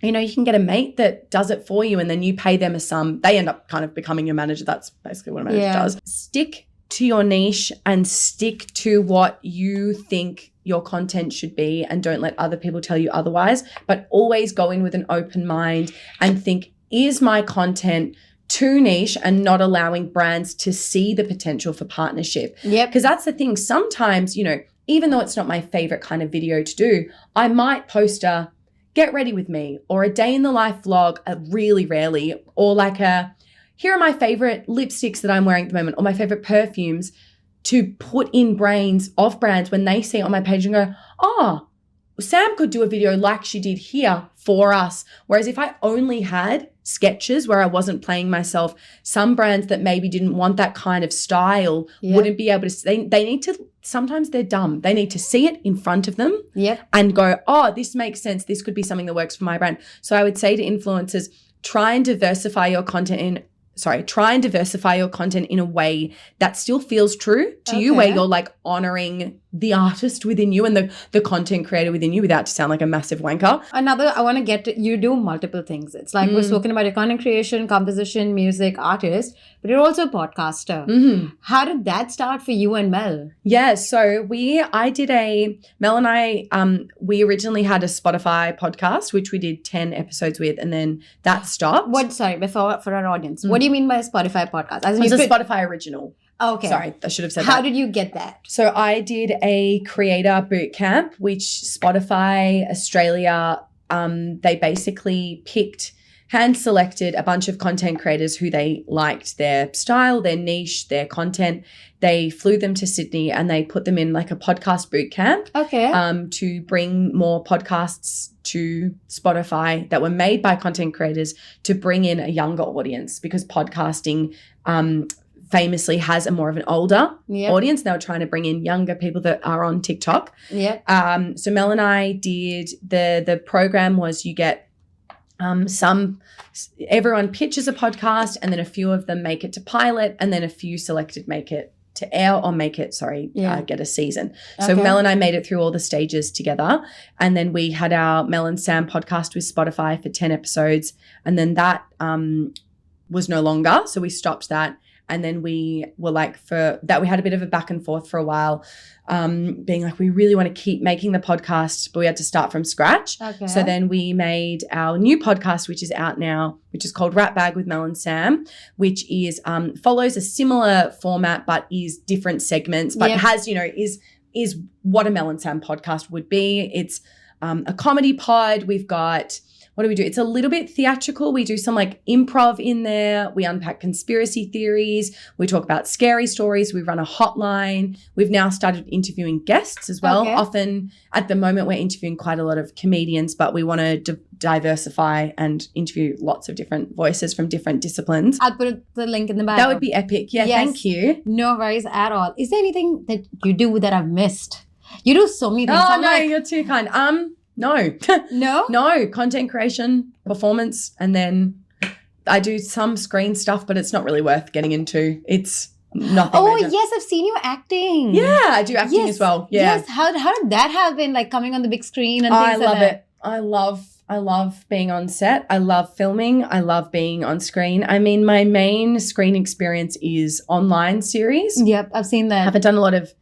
you know, you can get a mate that does it for you and then you pay them a sum. They end up kind of becoming your manager. That's basically what a manager does. Stick to your niche and stick to what you think your content should be and don't let other people tell you otherwise. But always go in with an open mind and think, is my content too niche and not allowing brands to see the potential for partnership? Because that's the thing. Sometimes, you know, even though it's not my favorite kind of video to do, I might post a get ready with me or a day in the life vlog, really rarely, or like here are my favorite lipsticks that I'm wearing at the moment or my favorite perfumes, to put in brains of brands when they see it on my page and go, oh, Sam could do a video like she did here for us. Whereas if I only had sketches where I wasn't playing myself, some brands that maybe didn't want that kind of style wouldn't be able to, they need to, sometimes they're dumb. They need to see it in front of them and go, oh, this makes sense. This could be something that works for my brand. So I would say to influencers, try and diversify your content in a way that still feels true to you, where you're like honoring the artist within you and the content creator within you without to sound like a massive wanker. I want to get to, you do multiple things. It's like we're talking about your content creation, composition, music, artist, but you're also a podcaster. How did that start for you and Mel? Yeah, so Mel and I, we originally had a Spotify podcast, which we did 10 episodes with, and then that stopped. For our audience, what do you mean by a Spotify podcast? As in it's a Spotify original. Okay. Sorry, I should have said that. How did you get that? So I did a creator boot camp, which Spotify Australia, they basically hand-selected a bunch of content creators who they liked their style, their niche, their content. They flew them to Sydney and they put them in like a podcast boot camp to bring more podcasts to Spotify that were made by content creators to bring in a younger audience, because podcasting famously has a more of an older audience. They were trying to bring in younger people that are on TikTok. So Mel and I did, the program was you get everyone pitches a podcast and then a few of them make it to pilot and then a few selected make it to air or get a season. So Okay. Mel and I made it through all the stages together. And then we had our Mel and Sam podcast with Spotify for 10 episodes. And then that was no longer. So we stopped that. And then we were like, for that, we had a bit of a back and forth for a while, being like, we really want to keep making the podcast, but we had to start from scratch. Okay. So then we made our new podcast, which is out now, which is called Ratbag with Mel and Sam, which is follows a similar format, but is different segments, but has, is what a Mel and Sam podcast would be. It's a comedy pod. We've got, what do we do? It's a little bit theatrical. We do some like improv in there. We unpack conspiracy theories. We talk about scary stories. We run a hotline. We've now started interviewing guests as well. Okay. Often at the moment, we're interviewing quite a lot of comedians, but we want to diversify and interview lots of different voices from different disciplines. I'll put the link in the bio. That would be epic. Yeah, Yes. thank you. No worries at all. Is there anything that you do that I've missed? You do so many things. Oh, I'm no, like, you're too kind. No. no? No, content creation, performance, and then I do some screen stuff, but it's not really worth getting into. It's nothing Oh, major. yes, I've seen you acting. Yeah, I do acting as well. Yeah. Yes. How did that happen? Like coming on the big screen and I things like love that. it. I love being on set. I love filming. I love being on screen. I mean, my main screen experience is online series. Yep, I've seen I that. haven't done a lot of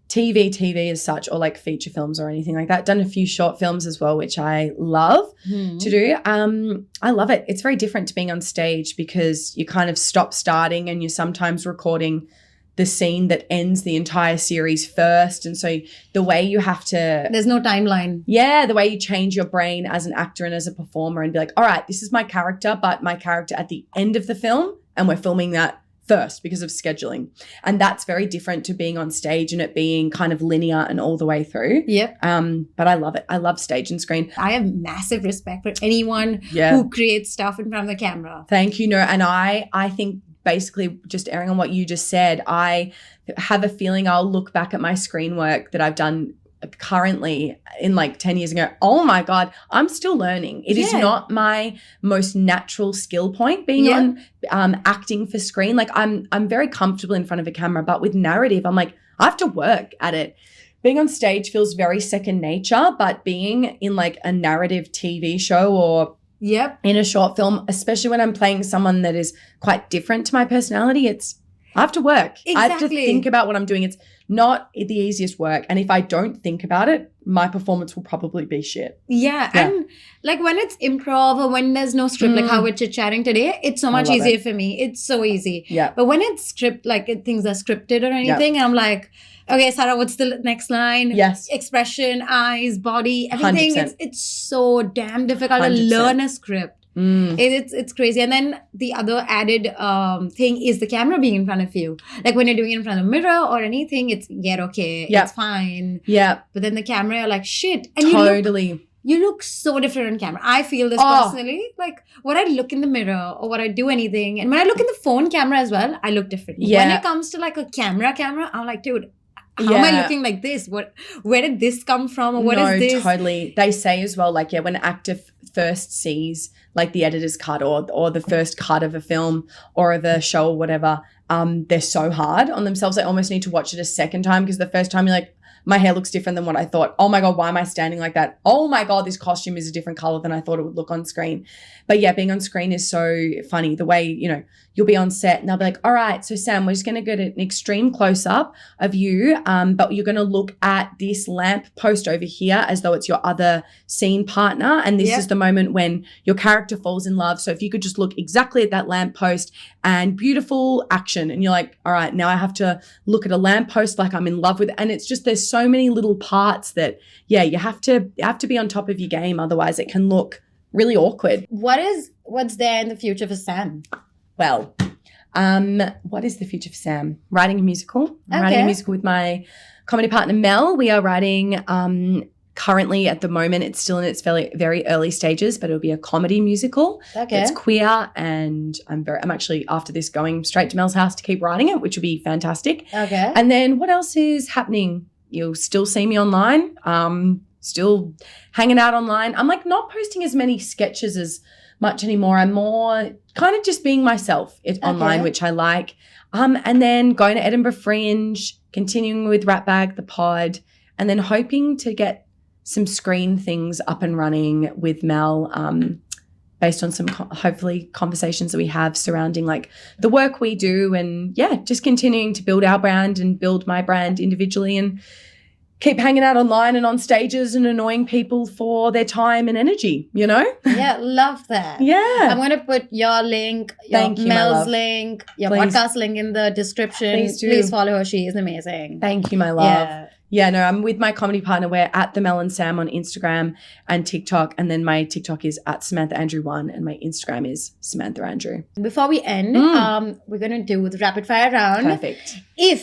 TV as such, or like feature films or anything like that. Done a few short films as well, which I love to do. I love it. It's very different to being on stage because you kind of stop starting and you're sometimes recording the scene that ends the entire series first. And so the way you have to... There's no timeline. Yeah, the way you change your brain as an actor and as a performer and be like, all right, this is my character, but my character at the end of the film, and we're filming that first because of scheduling. And that's very different to being on stage and it being kind of linear and all the way through. Yep. But I love it. I love stage and screen. I have massive respect for anyone Yeah. who creates stuff in front of the camera. Thank you. No, and I think basically just airing on what you just said, I have a feeling I'll look back at my screen work that I've done currently in like 10 years ago. Oh my God, I'm still learning. It is not my most natural skill point being on acting for screen. Like I'm very comfortable in front of a camera, but with narrative, I'm like, I have to work at it. Being on stage feels very second nature, but being in like a narrative TV show or in a short film, especially when I'm playing someone that is quite different to my personality, I have to work. Exactly. I have to think about what I'm doing. It's not the easiest work. And if I don't think about it, my performance will probably be shit. Yeah. And like when it's improv or when there's no script, like how we're chit-chatting today, it's so much easier for me. It's so easy. Yeah. But when it's things are scripted or anything, and I'm like, okay, Sarah, what's the next line? Yes. Expression, eyes, body, everything. 100%. It's so damn difficult 100%. to learn a script. It's crazy. And then the other added thing is the camera being in front of you. Like when you're doing it in front of a mirror or anything, it's okay. It's fine. Yeah. But then the camera, you're like, shit. And Totally. you look so different on camera. I feel this personally. Like when I look in the mirror or when I do anything, and when I look in the phone camera as well, I look different. Yeah. When it comes to like a camera, I'm like, dude, how am I looking like this? Where did this come from? Or what is this? Totally. They say as well, like, when an actor first sees like the editor's cut or the first cut of a film or of a show or whatever, they're so hard on themselves. They almost need to watch it a second time because the first time you're like, my hair looks different than what I thought. Oh my God, why am I standing like that? Oh my God, this costume is a different color than I thought it would look on screen. But yeah, being on screen is so funny. The way, you'll be on set and they'll be like, all right, so Sam, we're just going to get an extreme close up of you, but you're going to look at this lamp post over here as though it's your other scene partner. And this is the moment when your character falls in love. So if you could just look exactly at that lamp post and beautiful action. And you're like, all right, now I have to look at a lamp post like I'm in love with it. And it's just, there's so many little parts that, you have to be on top of your game. Otherwise it can look really awkward. What's there in the future for Sam? Well, what is the future for Sam? Writing a musical. I'm writing a musical with my comedy partner, Mel. We are writing currently at the moment, it's still in its very early stages, but it'll be a comedy musical. Okay. It's queer, and I'm actually after this going straight to Mel's house to keep writing it, which will be fantastic. Okay. And then what else is happening? You'll still see me online, still hanging out online. I'm like not posting as many sketches as much anymore. I'm more kind of just being myself online, which I like. And then going to Edinburgh Fringe, continuing with Ratbag, the pod, and then hoping to get some screen things up and running with Mel, based on some hopefully conversations that we have surrounding like the work we do, and just continuing to build our brand and build my brand individually, and keep hanging out online and on stages and annoying people for their time and energy, Yeah, love that. Yeah. I'm going to put your link, Thank you, my Mel's love. link, your Please. podcast link in the description. Please do. Please follow her. She is amazing. Thank you, my love. Yeah, no, I'm with my comedy partner. We're at the Mel and Sam on Instagram and TikTok. And then my TikTok is at Samantha Andrew 1 and my Instagram is Samantha Andrew. Before we end, we're going to do the rapid fire round. Perfect.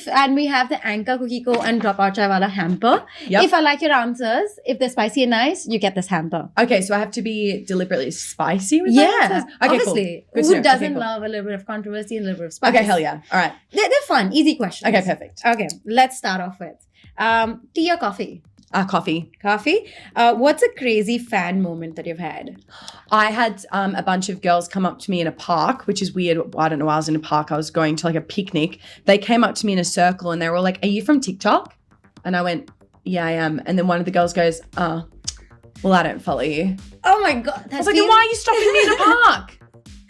And we have the Anchor Cookie Co and Dropout Chai Wala hamper. Yep. If I like your answers, if they're spicy and nice, you get this hamper. Okay, so I have to be deliberately spicy with my answers? Okay, obviously. cool. Good to Who know. doesn't Okay, cool. love a little bit of controversy and a little bit of spice? Okay, hell yeah. All right. They're fun, easy questions. Okay, perfect. Okay, let's start off with tea or coffee? Coffee. Coffee. What's a crazy fan moment that you've had? I had a bunch of girls come up to me in a park, which is weird. I don't know why I was in a park. I was going to like a picnic. They came up to me in a circle and they were all like, "Are you from TikTok?" And I went, "Yeah, I am." And then one of the girls goes, "Oh, well, I don't follow you." Oh my God. I was like, "Then why are you stopping me in a park?"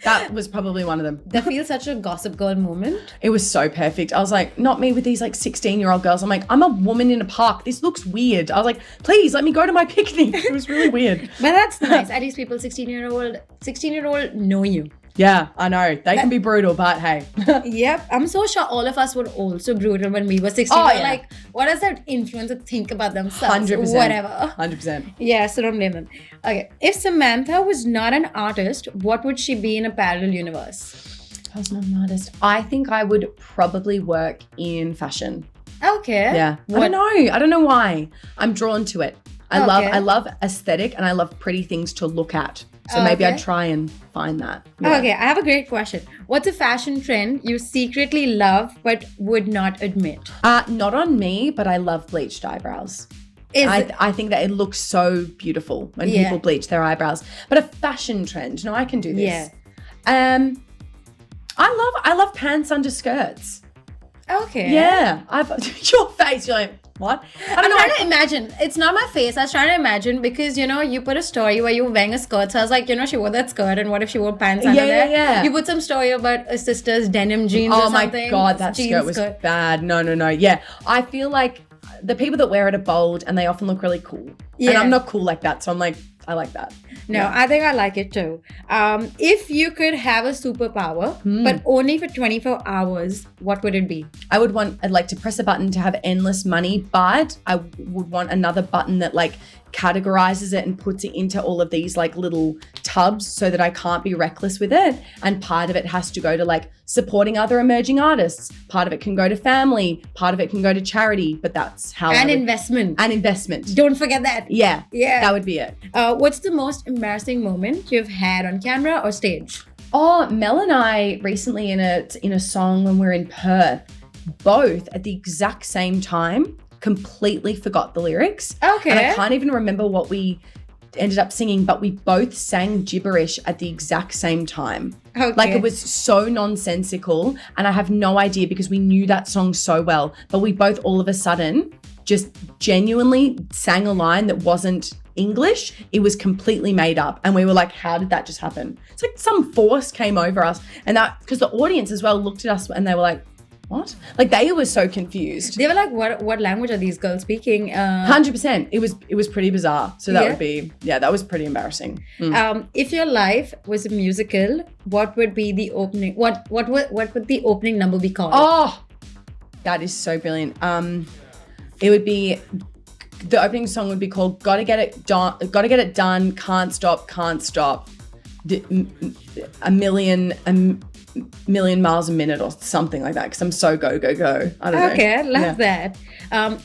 That was probably one of them. That feels such a gossip girl moment. It was so perfect. I was like, not me with these like 16-year-old girls. I'm like, I'm a woman in a park. This looks weird. I was like, please let me go to my picnic. It was really weird. But that's nice. At least people 16-year-old know you. Yeah, I know. They can be brutal, but hey. Yep. I'm so sure all of us were also brutal when we were 16. Oh, We're yeah. like, what does that influencer think about themselves? 100%. Whatever. 100%. Yeah, so don't blame them. Okay. If Samantha was not an artist, what would she be in a parallel universe? I was not an artist. I think I would probably work in fashion. Okay. Yeah. What? I don't know why. I'm drawn to it. I Okay. love aesthetic and I love pretty things to look at. So maybe Okay. I'd try and find that. Yeah. Okay, I have a great question. What's a fashion trend you secretly love but would not admit? Not on me, but I love bleached eyebrows. I think that it looks so beautiful when people bleach their eyebrows. But a fashion trend, no, I can do this. Yeah. I love pants under skirts. Okay. Yeah. Your face, you're like, what? I I'm don't know. trying to imagine. It's not my face. I was trying to imagine because, you put a story where you were wearing a skirt. So I was like, she wore that skirt and what if she wore pants under there? Yeah. You put some story about a sister's denim jeans or Oh my something. God, that Jeans skirt was bad. No. Yeah. I feel like the people that wear it are bold and they often look really cool. Yeah. And I'm not cool like that. So I'm like, I like that. No, Yeah. I think I like it too. If you could have a superpower, but only for 24 hours, what would it be? I'd like to press a button to have endless money, but I would want another button that like categorizes it and puts it into all of these like little tubs so that I can't be reckless with it. And part of it has to go to like supporting other emerging artists. Part of it can go to family. Part of it can go to charity. But that's how And investment. And investment. Don't forget that. Yeah. Yeah. That would be it. What's the most embarrassing moment you've had on camera or stage? Oh, Mel and I recently in a song when we were in Perth, both at the exact same time, completely forgot the lyrics. Okay. And I can't even remember what we ended up singing, but we both sang gibberish at the exact same time. Okay. Like it was so nonsensical and I have no idea because we knew that song so well, but we both all of a sudden just genuinely sang a line that wasn't English. It was completely made up and we were like, how did that just happen? It's like some force came over us and that because the audience as well looked at us and they were like, what? Like they were so confused. They were like, what language are these girls speaking? 100%. It was pretty bizarre. So that Yeah. would be, that was pretty embarrassing. If your life was a musical, what would be the opening? What would the opening number be called? Oh, that is so brilliant. It would be, the opening song would be called Gotta Get It Done, Can't Stop. A million miles a minute or something like that because I'm so go. I don't know. Okay, love that.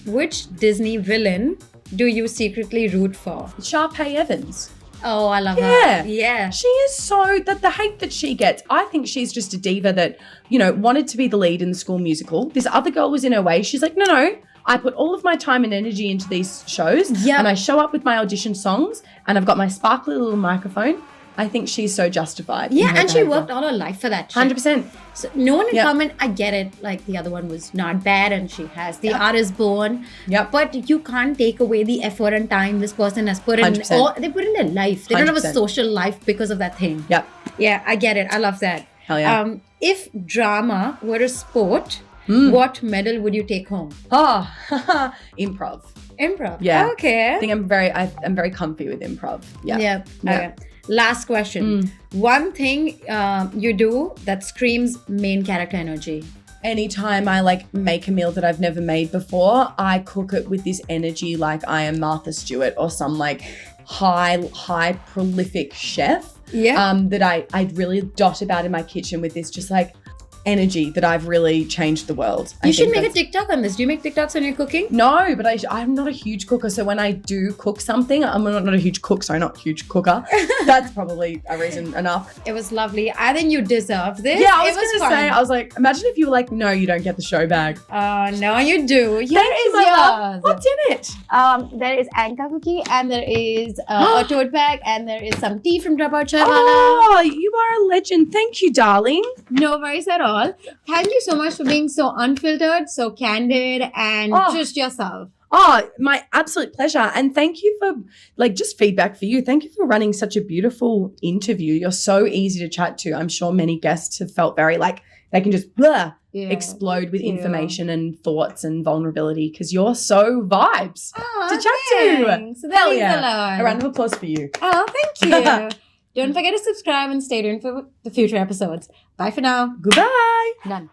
Which Disney villain do you secretly root for? Sharpay Evans. Oh, I love Yeah. her. Yeah. She is so, that the hate that she gets, I think she's just a diva that, wanted to be the lead in the School Musical. This other girl was in her way. She's like, no, I put all of my time and energy into these shows Yeah. and I show up with my audition songs and I've got my sparkly little microphone I think she's so justified. Yeah, and she worked all her life for that shit. 100%. So no one in comment, I get it. Like the other one was not bad and she has the artist born. Yep. But you can't take away the effort and time this person has put in. 100%. Or they put in their life. They don't have a 100%. social life because of that thing. Yep. Yeah, I get it. I love that. Hell yeah. If drama were a sport, what medal would you take home? Oh, improv. Improv. Yeah. Okay. I think I'm very comfy with improv. Yeah. Yeah. Yeah. Okay. Last question. One thing you do that screams main character energy. Anytime I like make a meal that I've never made before, I cook it with this energy like I am Martha Stewart or some like high prolific chef. Yeah. That I really dot about in my kitchen with this just like energy that I've really changed the world. You should make a TikTok on this. Do you make TikToks when you're cooking? No, but I'm not a huge cooker. So when I do cook something, I'm not a huge cook, sorry, not huge cooker. That's probably a reason enough. It was lovely. I think you deserve this. Yeah, I was going to say, I was like, imagine if you were like, no, you don't get the show bag. No, you do. Here is my love. yours. What's in it? There is Anka cookie and there is a tote bag and there is some tea from Dropout Chai Wala. Oh, you are a legend. Thank you, darling. No worries at all. Thank you so much for being so unfiltered, so candid, and just yourself. Oh, my absolute pleasure. And thank you for like just feedback for you. Thank you for running such a beautiful interview. You're so easy to chat to. I'm sure many guests have felt very like they can just explode with information and thoughts and vulnerability because you're so vibes to chat thanks. to. Hell That yeah. means a lot. A round of applause for you. Oh, thank you. Don't forget to subscribe and stay tuned for the future episodes. Bye for now. Goodbye. Done.